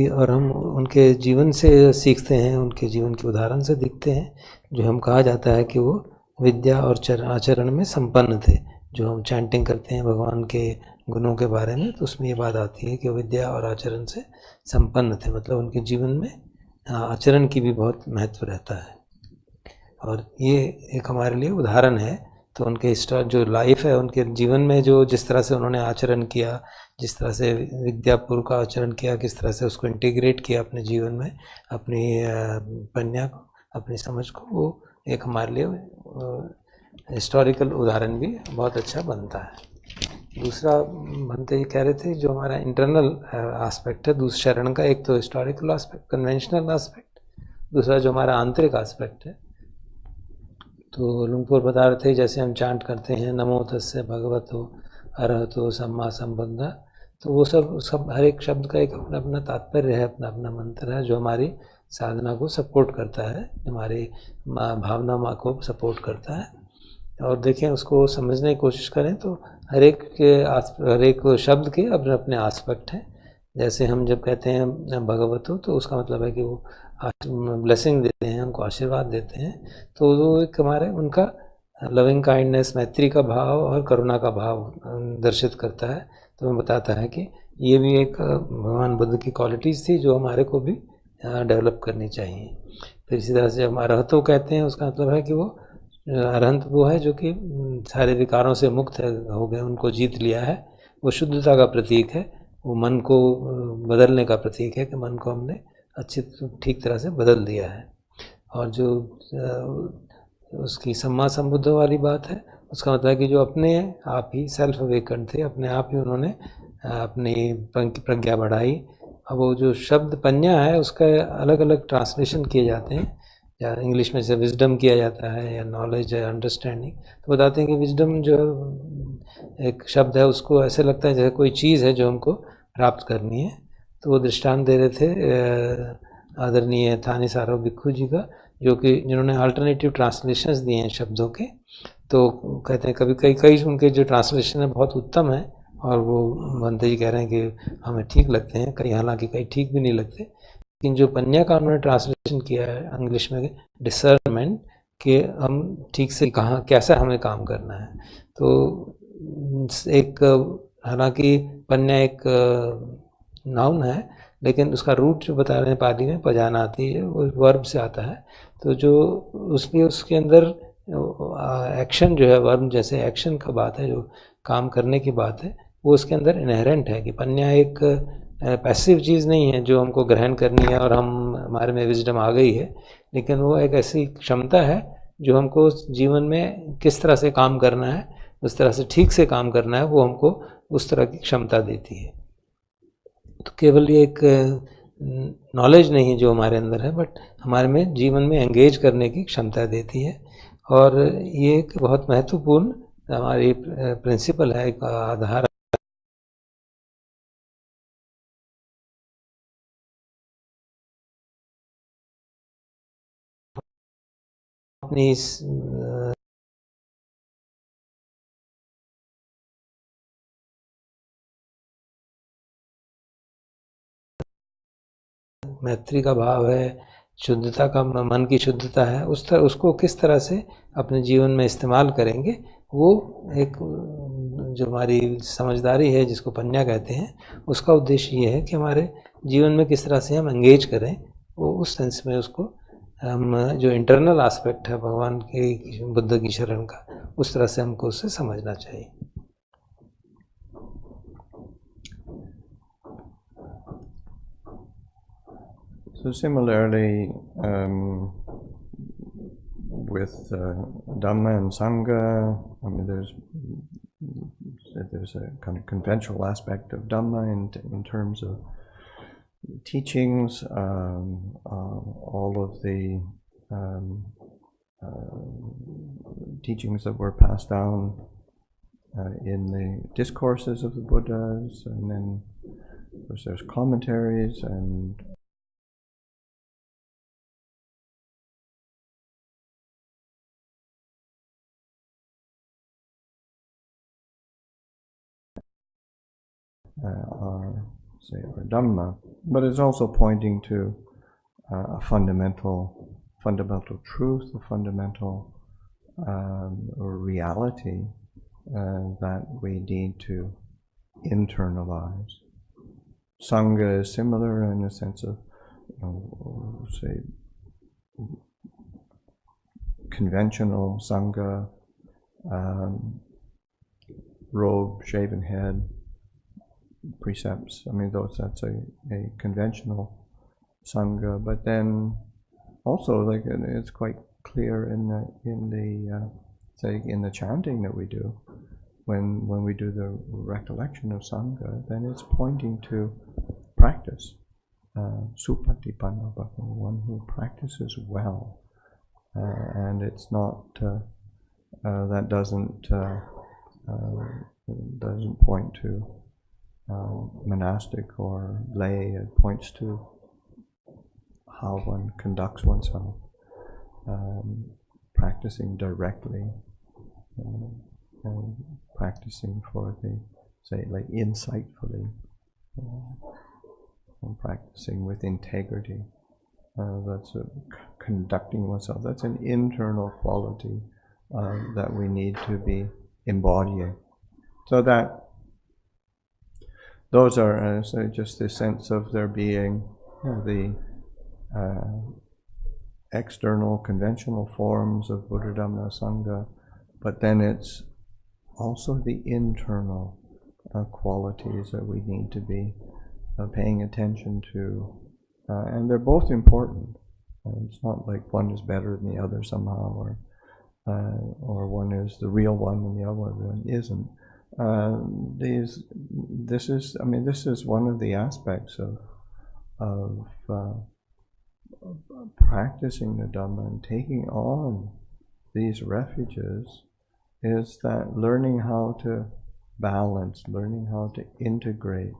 और हम उनके जीवन से सीखते हैं, उनके जीवन के उदाहरण से दिखते हैं, जो हम कहा जाता है कि वो विद्या और आचरण में संपन्न थे। जो हम चैंटिंग करते हैं भगवान के गुणों के बारे में, तो उसमें ये बात आती है कि विद्या और आचरण से संपन्न थे, मतलब उनके जीवन में आचरण की भी बहुत महत्व रहता है, और ये एक हमारे लिए उदाहरण है। तो उनके जो लाइफ है, उनके जीवन में जो जिस तरह से उन्होंने आचरण किया, जिस तरह से विद्यापूर्व का आचरण किया, किस तरह से उसको इंटीग्रेट किया अपने जीवन में, अपनी प्रज्ञा को, अपनी समझ को, वो एक हमारे लिए हिस्टोरिकल उदाहरण भी बहुत अच्छा बनता है। दूसरा बनते ही कह रहे थे जो हमारा इंटरनल एस्पेक्ट है दूसरे शरण का, एक तो हिस्टोरिकल एस्पेक्ट, कन्वेंशनल एस्पेक्ट, दूसरा जो हमारा आंतरिक एस्पेक्ट है। तो लुंगपुर बता रहे थे जैसे हम चांट करते हैं नमो तस्से भगवतो अरहतो सम्मा संबुद्ध, तो वो सब हर एक शब्द का एक अपना अपना तात्पर्य है, अपना अपना मंत्र है, जो हमारी साधना को सपोर्ट करता है, हमारी भावना को सपोर्ट करता है। और देखें उसको समझने की कोशिश करें तो हर एक शब्द के अपने अपने एस्पेक्ट हैं। जैसे हम जब कहते हैं भगवतो, तो उसका मतलब है कि वो ब्लेसिंग देते हैं, उनको आशीर्वाद देते हैं, तो वो एक हमारे उनका लविंग काइंडनेस, मैत्री का भाव और करुणा का भाव दर्शित करता है। तो मैं बताता है कि ये भी एक भगवान बुद्ध की क्वालिटीज़ थी जो हमारे को भी डेवलप करनी चाहिए। फिर इसी तरह से हम अरहतो कहते हैं, उसका मतलब है कि वो अरहंत वो है जो कि सारे विकारों से मुक्त हो गए, उनको जीत लिया है। वो शुद्धता का प्रतीक है, वो मन को बदलने का प्रतीक है कि मन को हमने अच्छी ठीक तरह से बदल दिया है। और जो उसकी सम्मा संबुद्ध वाली बात है, उसका मतलब है कि जो अपने आप ही सेल्फ अवेकन थे, अपने आप ही उन्होंने अपनी प्रज्ञा बढ़ाई। अब वो जो शब्द प्रज्ञा है उसका अलग अलग ट्रांसलेशन किए जाते हैं, या इंग्लिश में से विजडम किया जाता है, या नॉलेज है, अंडरस्टैंडिंग। तो बताते हैं कि विजडम जो एक शब्द है उसको ऐसे लगता है जैसे कोई चीज़ है जो हमको प्राप्त करनी है। तो वो दृष्टांत दे रहे थे आदरणीय थानेसारो भिक्खु जी का, जो कि जिन्होंने अल्टरनेटिव ट्रांसलेशंस दिए हैं शब्दों के। तो कहते हैं कभी कई उनके जो ट्रांसलेशन है बहुत उत्तम है, और वो बंदे जी कह रहे हैं कि हमें ठीक लगते हैं, कई हालांकि कई ठीक भी नहीं लगते। लेकिन जो पन्या का उन्होंने ट्रांसलेशन किया है इंग्लिश में, डिसर्नमेंट, कि हम ठीक से कहाँ कैसा हमें काम करना है। तो एक हालांकि पन्या एक नाउन है, लेकिन उसका रूट जो बता रहे हैं पाली में पजाना आती है, वो वर्ब से आता है। तो जो उसके अंदर एक्शन जो है, वर्ब जैसे एक्शन का बात है, जो काम करने की बात है, वो उसके अंदर इनहेरेंट है कि पन्या एक पैसिव चीज़ नहीं है जो हमको ग्रहण करनी है और हम हमारे में विजडम आ गई है, लेकिन वो एक ऐसी क्षमता है जो हमको जीवन में किस तरह से काम करना है, उस तरह से ठीक से काम करना है, वो हमको उस तरह की क्षमता देती है। तो केवल ये एक नॉलेज नहीं जो हमारे अंदर है, बट हमारे में जीवन में एंगेज करने की क्षमता देती है। और ये एक बहुत महत्वपूर्ण हमारी प्रिंसिपल है, एक आधार अपनी इस मैत्री का भाव है, शुद्धता का, मन की शुद्धता है, उसको किस तरह से अपने जीवन में इस्तेमाल करेंगे, वो एक जो हमारी समझदारी है जिसको पन्या कहते हैं, उसका उद्देश्य ये है कि हमारे जीवन में किस तरह से हम एंगेज करें। वो उस सेंस में उसको हम जो इंटरनल एस्पेक्ट है भगवान की, बुद्ध की शरण का, उस तरह से हमको उससे समझना चाहिए। So similarly, with Dhamma and Sangha, I mean, there's a kind of conventional aspect of Dhamma in terms of teachings, all of the teachings that were passed down in the discourses of the Buddhas, and then of course there's commentaries and our Dhamma, but it's also pointing to a fundamental truth, a fundamental reality that we need to internalize. Sangha is similar in the sense of, say, conventional Sangha, robe, shaven head, precepts. I mean, that's a conventional Sangha, but then also, like, it's quite clear in the chanting that we do, when we do the recollection of Sangha, then it's pointing to practice. Supatipanno bhakti, one who practices well, and it's not that doesn't point to monastic or lay. It points to how one conducts oneself, practicing directly, and practicing for the, say, like, insightfully, and practicing with integrity. That's conducting oneself. That's an internal quality that we need to be embodying. So that those are so just the sense of there being the external conventional forms of Buddha Dhamma Sangha, but then it's also the internal qualities that we need to be paying attention to, and they're both important. It's not like one is better than the other somehow, or one is the real one and the other one isn't. This is one of the aspects of practicing the Dhamma and taking on these refuges, is that learning how to balance, learning how to integrate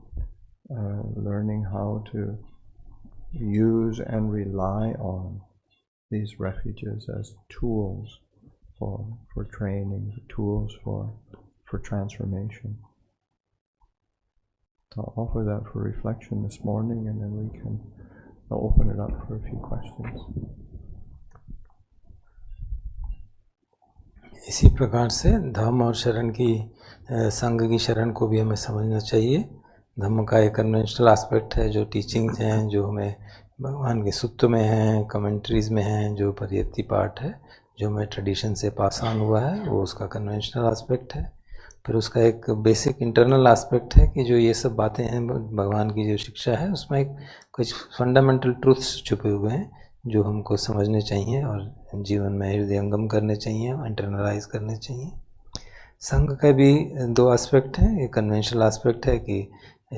learning how to use and rely on these refuges as tools for training, tools for transformation. So I'll offer that for reflection this morning, and then we can open it up for a few questions. इसी प्रकार से धम्म और शरण की संघ की शरण को भी हमें समझना चाहिए। धम्म का एक कन्वेंशनल एस्पेक्ट है, जो टीचिंग्स हैं, जो हमें भगवान के सूत्र में हैं, कमेंट्रीज में हैं, जो परियत्ति पाठ है, जो हमें ट्रेडिशन से पास ऑन हुआ है, वो उसका कन्वेंशनल एस्पेक्ट है। फिर उसका एक बेसिक इंटरनल एस्पेक्ट है कि जो ये सब बातें हैं, भगवान की जो शिक्षा है, उसमें एक कुछ फंडामेंटल ट्रूथ्स छुपे हुए हैं जो हमको समझने चाहिए और जीवन में हृदयंगम करने चाहिए, इंटरनलाइज करने चाहिए। संघ का भी दो एस्पेक्ट हैं। एक कन्वेंशनल एस्पेक्ट है कि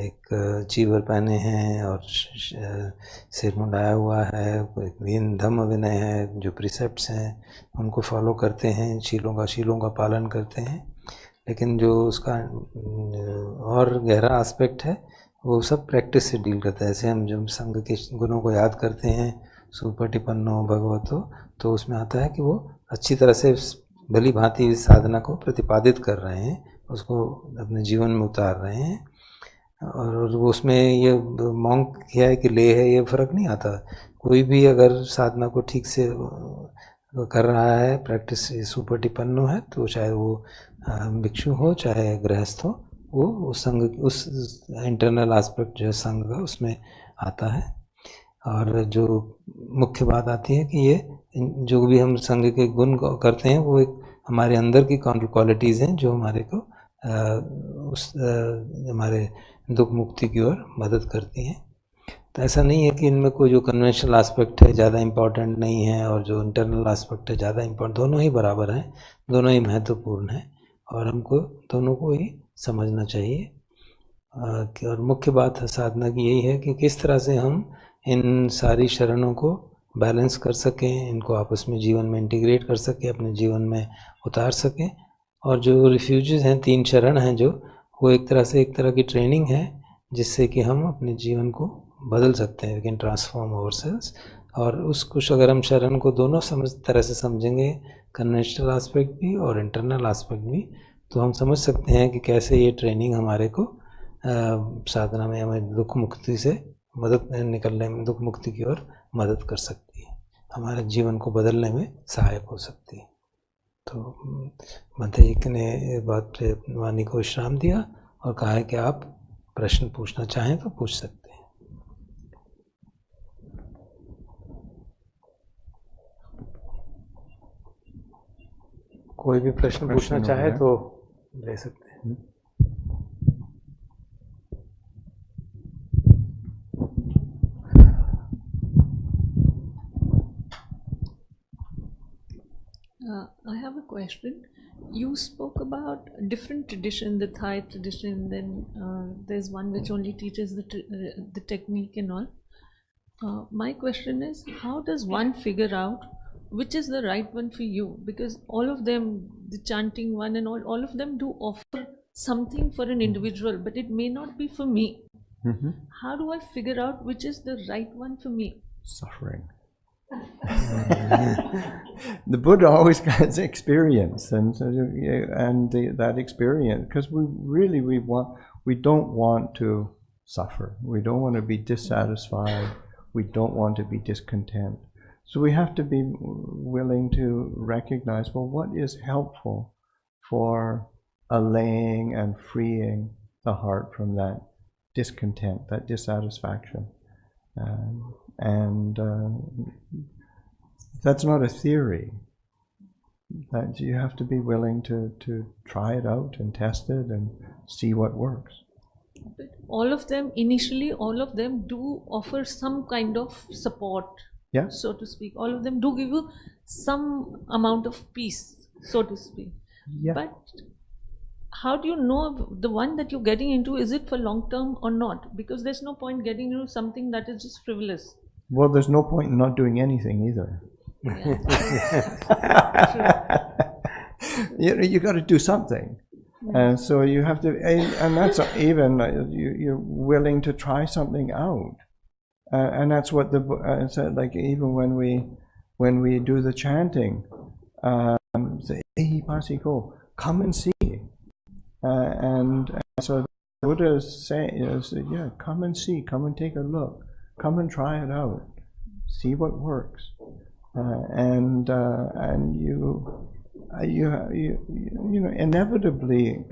एक चीवर पहने हैं और सिर मुंडाया हुआ है, एक धम्म विनय है, जो प्रिसेप्ट्स हैं उनको फॉलो करते हैं, शीलों का पालन करते हैं। लेकिन जो उसका और गहरा एस्पेक्ट है, वो सब प्रैक्टिस से डील करता है। जैसे हम जब संघ के गुणों को याद करते हैं, सुपटिपन्नो भगवतो, तो उसमें आता है कि वो अच्छी तरह से भली भांति साधना को प्रतिपादित कर रहे हैं, उसको अपने जीवन में उतार रहे हैं। और वो उसमें ये मॉन्क किया है कि ले है, ये फर्क नहीं आता। कोई भी अगर साधना को ठीक से कर रहा है, प्रैक्टिस सुपटिपन्नो है, तो चाहे वो भिक्षु हो चाहे गृहस्थ हो, वो संघ, उस इंटरनल एस्पेक्ट जो है संघ का, उसमें आता है। और जो मुख्य बात आती है कि ये जो भी हम संघ के गुण करते हैं, वो एक हमारे अंदर की क्वालिटीज़ हैं जो हमारे को हमारे दुख मुक्ति की ओर मदद करती हैं। तो ऐसा नहीं है कि इनमें कोई जो कन्वेंशनल एस्पेक्ट है ज़्यादा इम्पॉर्टेंट नहीं है और जो इंटरनल एस्पेक्ट है ज़्यादा इम्पॉर्टेंट। दोनों ही बराबर हैं, दोनों ही महत्वपूर्ण हैं और हमको दोनों को ही समझना चाहिए। और मुख्य बात है साधना की यही है कि किस तरह से हम इन सारी शरणों को बैलेंस कर सकें, इनको आपस में जीवन में इंटीग्रेट कर सकें, अपने जीवन में उतार सकें। और जो रिफ्यूजेस हैं, 3 शरण हैं, जो वो एक तरह की ट्रेनिंग है जिससे कि हम अपने जीवन को बदल सकते हैं, वी कैन ट्रांसफॉर्म आवरसेल्व्स। और उस कुछ अगर हम शरण को दोनों तरह से समझेंगे, कन्वेंशनल एस्पेक्ट भी और इंटरनल एस्पेक्ट भी, तो हम समझ सकते हैं कि कैसे ये ट्रेनिंग हमारे को साधना में हमें दुख मुक्ति से मदद निकलने में, दुख मुक्ति की ओर मदद कर सकती है, हमारे जीवन को बदलने में सहायक हो सकती है। तो माता जी ने बात पे वाणी को विश्राम दिया और कहा है कि आप प्रश्न पूछना चाहें तो पूछ सकते हैं। कोई भी प्रश्न पूछना चाहे तो ले सकते हैं। I have a question. You spoke about different tradition, the Thai tradition, then there's one which only teaches the technique and all. My question is, how does one figure out which is the right one for you? Because all of them, the chanting one and all of them do offer something for an individual, but it may not be for me. Mm-hmm. How do I figure out which is the right one for me? Suffering. The Buddha always has experience, and that experience, because we don't want to suffer. We don't want to be dissatisfied. We don't want to be discontent. So we have to be willing to recognize, well, what is helpful for allaying and freeing the heart from that discontent, that dissatisfaction. That's not a theory. That you have to be willing to try it out and test it and see what works. But all of them, initially, all of them do offer some kind of support, yeah, so to speak. All of them do give you some amount of peace, so to speak. Yeah. But how do you know the one that you're getting into, is it for long term or not? Because there's no point getting into something that is just frivolous. Well, there's no point in not doing anything either. Yeah. You got to do something. And so you have to, and that's even you're willing to try something out, and that's what the said. Like even when we do the chanting, say, "Hey, Pasiko, come and see," and so the Buddha is saying, "Yeah, come and see, come and take a look, come and try it out, see what works," and you know, inevitably,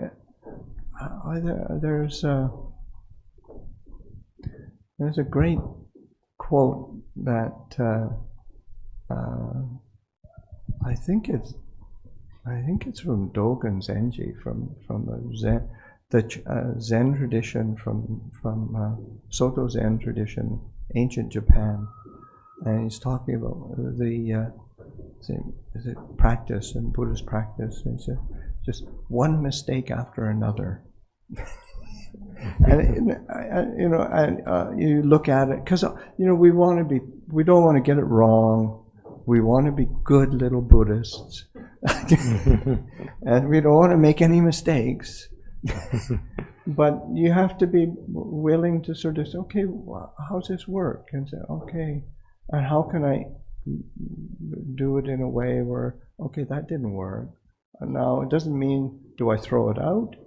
there's a great quote that I think it's from Dogen Zenji, from the Zen tradition, from Soto Zen tradition, ancient Japan, and he's talking about the is it practice and Buddhist practice, and it's just one mistake after another. And you know, and you look at it because you know we don't want to get it wrong. We want to be good little Buddhists, and we don't want to make any mistakes. But you have to be willing to sort of say, okay, how's this work? And say, okay, and how can I do it in a way where, okay, that didn't work. And now it doesn't mean, do I throw it out?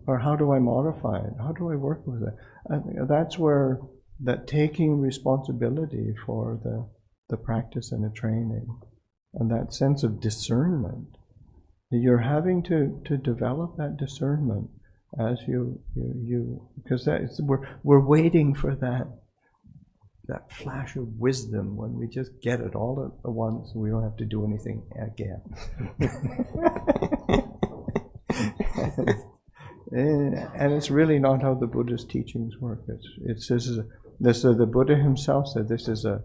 Or how do I modify it? How do I work with it? I think that's where that taking responsibility for the practice and the training, and that sense of discernment, you're having to develop that discernment as you because we're waiting for that flash of wisdom when we just get it all at once and we don't have to do anything again. And it's really not how the Buddhist teachings work. The Buddha himself said this is a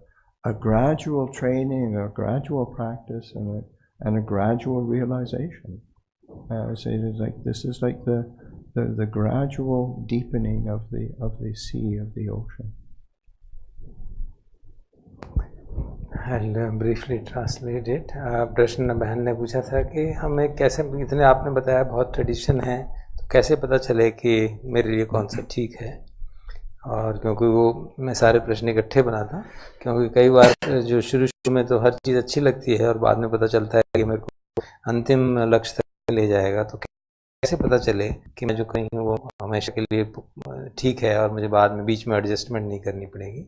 gradual training, a gradual practice, and a gradual realization. So this is like the gradual deepening of the sea, of the ocean. I'll briefly translate it. प्रश्न बहन ने पूछा था कि हमें कैसे, इतने आपने बताया बहुत ट्रेडिशन है, तो कैसे पता चले कि मेरे लिए कौन सा ठीक है। और क्योंकि वो मैं सारे प्रश्न इकट्ठे बना था, क्योंकि कई बार जो शुरू में तो हर चीज़ अच्छी लगती है और बाद में पता चलता है कि मेरे को अंतिम लक्ष्य तक ले जाएगा, तो कैसे पता चले कि मैं जो कहीं हूँ वो हमेशा के लिए ठीक है और मुझे बाद में बीच में एडजस्टमेंट नहीं करनी पड़ेगी।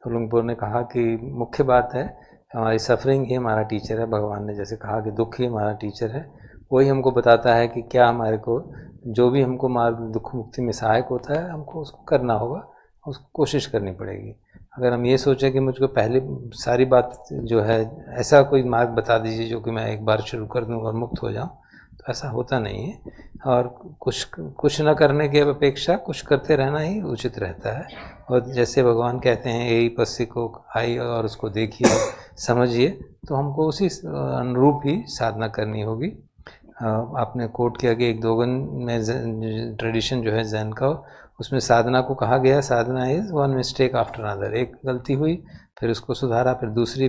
तो लुंगपुर ने कहा कि मुख्य बात है हमारी सफरिंग ही हमारा टीचर है। भगवान ने जैसे कहा कि दुख ही हमारा टीचर है, वही हमको बताता है कि क्या हमारे को जो भी हमको मार्ग दुख मुक्ति में सहायक होता है हमको उसको करना होगा, उसको कोशिश करनी पड़ेगी। अगर हम ये सोचें कि मुझको पहले सारी बात जो है ऐसा कोई मार्ग बता दीजिए जो कि मैं एक बार शुरू कर दूँ और मुक्त हो जाऊँ, तो ऐसा होता नहीं है। और कुछ न करने की अपेक्षा कुछ करते रहना ही उचित रहता है। और जैसे भगवान कहते हैं यही पस्सी को आई और उसको देखिए समझिए, तो हमको उसी अनुरूप ही साधना करनी होगी। आपने कोट किया कि एक दोगन में ट्रेडिशन जो है जैन का, उसमें साधना को कहा गया sadhana is one mistake after another. एक गलती हुई, फिर उसको सुधारा, फिर दूसरी,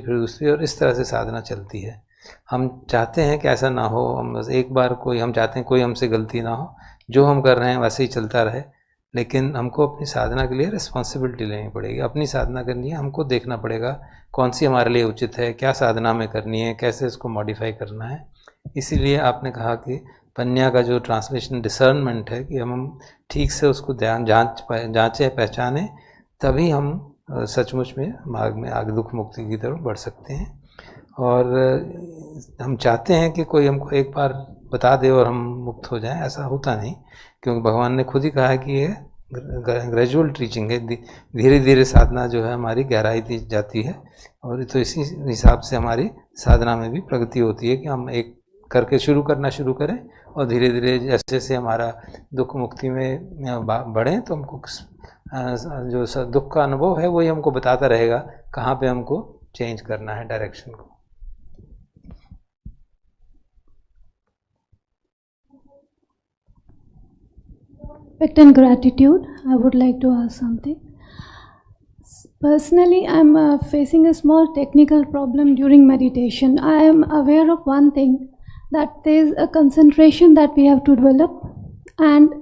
और इस तरह से साधना चलती है। हम चाहते हैं कि ऐसा ना हो, हम बस एक बार हम चाहते हैं कोई हमसे गलती ना हो, जो हम कर रहे हैं वैसे ही चलता रहे। लेकिन हमको अपनी साधना के लिए रिस्पॉन्सिबिलिटी लेनी पड़ेगी। अपनी साधना करनी है, हमको देखना पड़ेगा कौन सी हमारे लिए उचित है, क्या साधना में करनी है, कैसे उसको मॉडिफाई करना है। इसीलिए आपने कहा कि पन्या का जो ट्रांसलेशन डिसर्नमेंट है कि हम ठीक से उसको जांचें पहचानें, तभी हम सचमुच में मार्ग में आगे दुख मुक्ति की तरफ बढ़ सकते हैं। और हम चाहते हैं कि कोई हमको एक बार बता दे और हम मुक्त हो जाएं, ऐसा होता नहीं, क्योंकि भगवान ने खुद ही कहा है कि ये ग्रेजुअल टीचिंग है, धीरे धीरे साधना जो है हमारी गहराई दी जाती है। और तो इसी हिसाब से हमारी साधना में भी प्रगति होती है कि हम एक करके शुरू करें और धीरे धीरे जैसे जैसे हमारा दुख मुक्ति में बढ़ें, तो हमको जो दुख का अनुभव है वही हमको बताता रहेगा कहाँ पे हमको चेंज करना है डायरेक्शन को। Respect and gratitude. I would like to ask something. Personally, I am facing a small technical problem during meditation. I am aware of one thing, that there is a concentration that we have to develop, and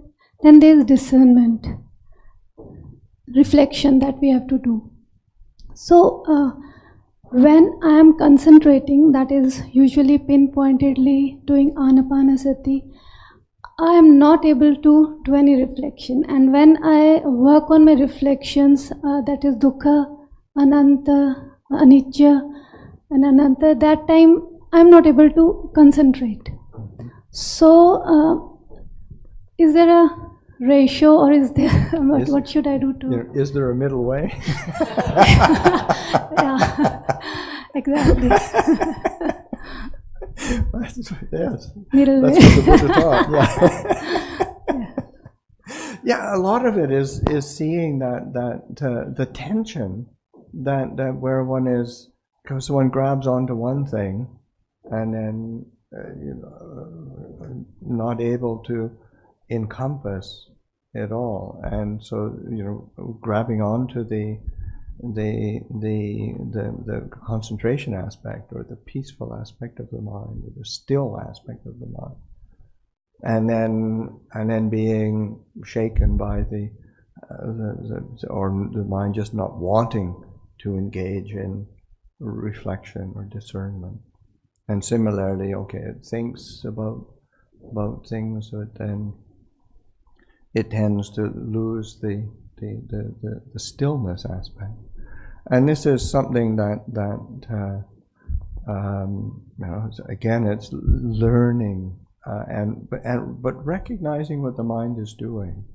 then there is discernment, reflection that we have to do. So when I am concentrating, that is usually pinpointedly doing Anapanasati, I am not able to do any reflection. And when I work on my reflections, that is Dukkha, Ananta, Anicca and Ananta, that time I am not able to concentrate. So is there a ratio, or is there what should I do to? Is there a middle way? Yeah, exactly. Yes, Middle that's way. what the Buddha taught. Yeah. Yeah, a lot of it is seeing that the tension that where one is, because one grabs onto one thing and then not able to encompass it all, and so grabbing onto the concentration aspect, or the peaceful aspect of the mind, or the still aspect of the mind, and then being shaken by the mind just not wanting to engage in reflection or discernment. And similarly, it thinks about things, but then it tends to lose the stillness aspect. And this is something that again, it's learning but recognizing what the mind is doing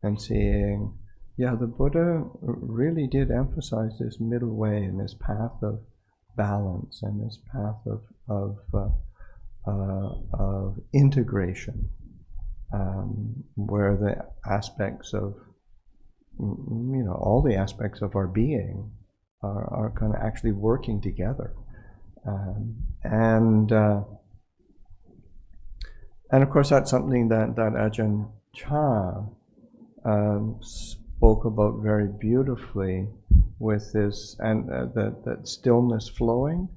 and seeing, the Buddha really did emphasize this middle way and this path of balance and this path of integration, where the aspects of all the aspects of our being are kind of actually working together, and of course that's something that Ajahn Chah spoke about very beautifully with this, and that stillness flowing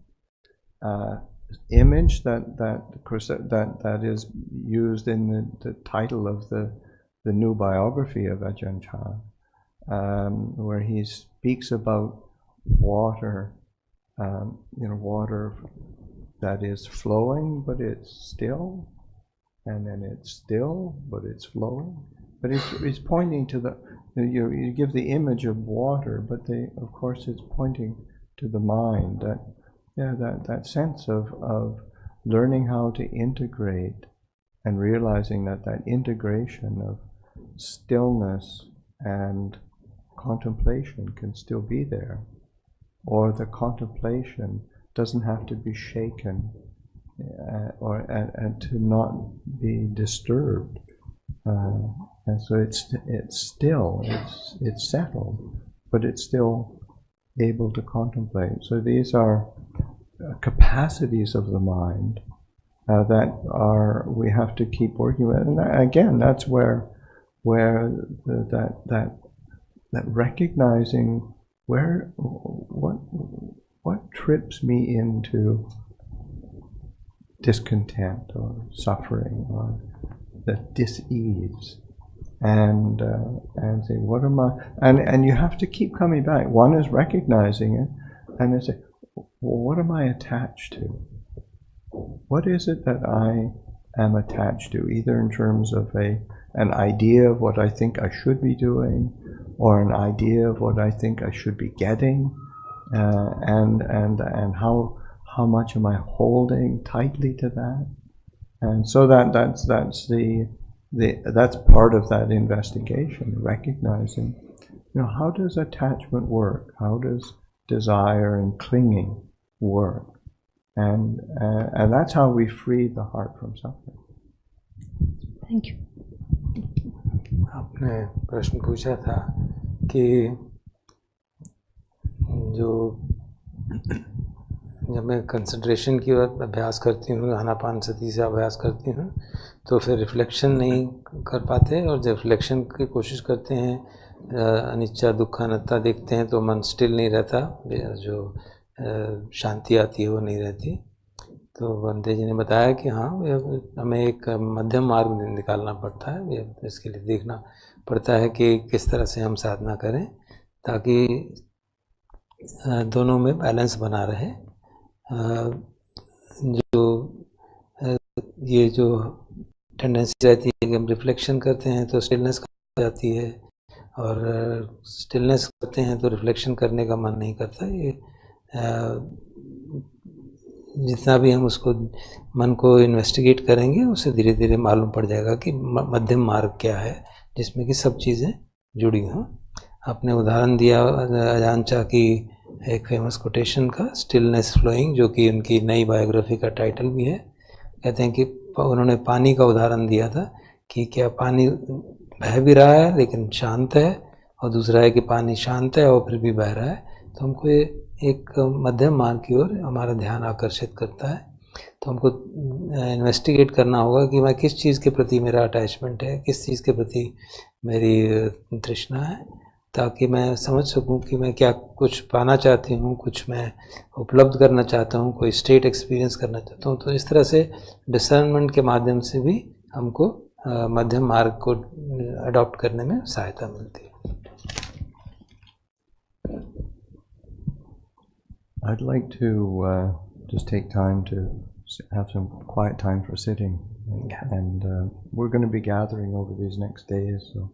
image that is used in the title of the new biography of Ajahn Chah, where he speaks about water, water that is flowing but it's still, and then it's still but it's flowing. But it's pointing to you give the image of water, but of course it's pointing to the mind, that sense of learning how to integrate and realizing that integration of stillness and contemplation can still be there, or the contemplation doesn't have to be shaken and to not be disturbed, and so it's still, it's settled, but it's still able to contemplate. So these are capacities of the mind that we have to keep working with, and again, that's where that recognizing what trips me into discontent or suffering or the dis-ease, and say, what am I? And you have to keep coming back. One is recognizing it, and then say, well, what am I attached to? What is it that I am attached to, either in terms of an idea of what I think I should be doing, or an idea of what I think I should be getting, and how much am I holding tightly to that? And so that's part of that investigation, recognizing, how does attachment work? How does desire and clinging work? And that's how we free the heart from suffering. Thank you. आपने प्रश्न पूछा था कि जब मैं concentration की अभ्यास करती हूँ, आनापानसति से अभ्यास करती हूँ, तो फिर रिफ्लेक्शन नहीं कर पाते, और जब रिफ्लेक्शन की कोशिश करते हैं, अनिच्चा दुख अनात्ता देखते हैं, तो मन स्टिल नहीं रहता, जो शांति आती है वो नहीं रहती। तो बंदे जी ने बताया कि हाँ हमें एक मध्यम मार्ग निकालना पड़ता है, इसके लिए देखना पड़ता है कि किस तरह से हम साधना करें ताकि दोनों में बैलेंस बना रहे। जो ये जो टेंडेंसी रहती है कि हम रिफ्लेक्शन करते हैं तो स्टिलनेस आ जाती है, और स्टिलनेस करते हैं तो रिफ्लेक्शन करने का मन नहीं करता। ये जितना भी हम उसको मन को इन्वेस्टिगेट करेंगे उससे धीरे धीरे मालूम पड़ जाएगा कि मध्यम मार्ग क्या है जिसमें कि सब चीज़ें जुड़ी हों। आपने उदाहरण दिया अजान चा की एक फेमस कोटेशन का, स्टिलनेस फ्लोइंग, जो कि उनकी नई बायोग्राफी का टाइटल भी है। कहते हैं कि उन्होंने पानी का उदाहरण दिया था कि क्या पानी बह भी रहा है लेकिन शांत है, और दूसरा है कि पानी शांत है और फिर भी बह रहा है। तो हमको एक मध्यम मार्ग की ओर हमारा ध्यान आकर्षित करता है। तो हमको इन्वेस्टिगेट करना होगा कि मैं किस चीज़ के प्रति मेरा अटैचमेंट है, किस चीज़ के प्रति मेरी तृष्णा है, ताकि मैं समझ सकूं कि मैं क्या कुछ पाना चाहती हूं, कुछ मैं उपलब्ध करना चाहता हूं, कोई स्टेट एक्सपीरियंस करना चाहता हूं। तो इस तरह से डिसर्नमेंट के माध्यम से भी हमको मध्यम मार्ग को अडॉप्ट करने में सहायता मिलती है। I'd like to just take time to have some quiet time for sitting, and we're going to be gathering over these next days, so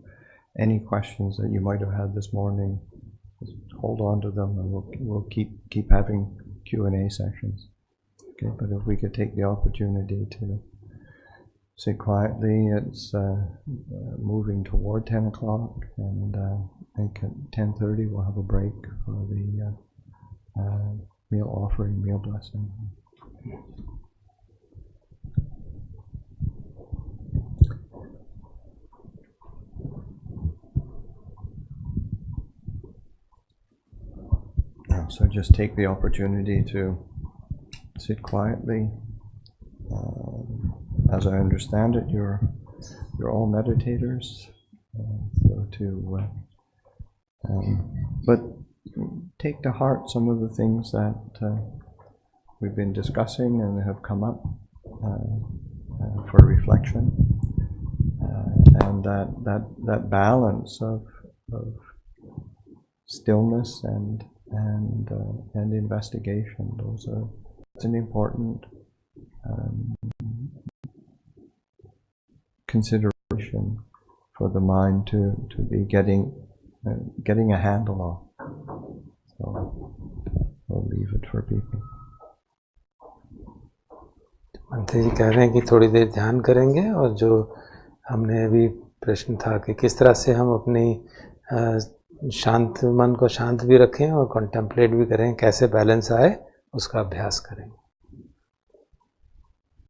any questions that you might have had this morning, just hold on to them, and we'll keep having Q&A sessions. Okay, but if we could take the opportunity to sit quietly, it's moving toward 10 o'clock, and I think at 10:30 we'll have a break for the meal offering, meal blessing. So just take the opportunity to sit quietly. As I understand it, you're all meditators. But take to heart some of the things that we've been discussing and have come up for reflection, and that balance of stillness and investigation. It's an important consideration for the mind to be getting a handle on. So we'll leave it for people. मंत्री जी कह रहे हैं कि थोड़ी देर ध्यान करेंगे, और जो हमने अभी प्रश्न था कि किस तरह से हम अपनी शांत मन को शांत भी रखें और कॉन्टेम्पलेट भी करें, कैसे बैलेंस आए उसका अभ्यास करेंगे।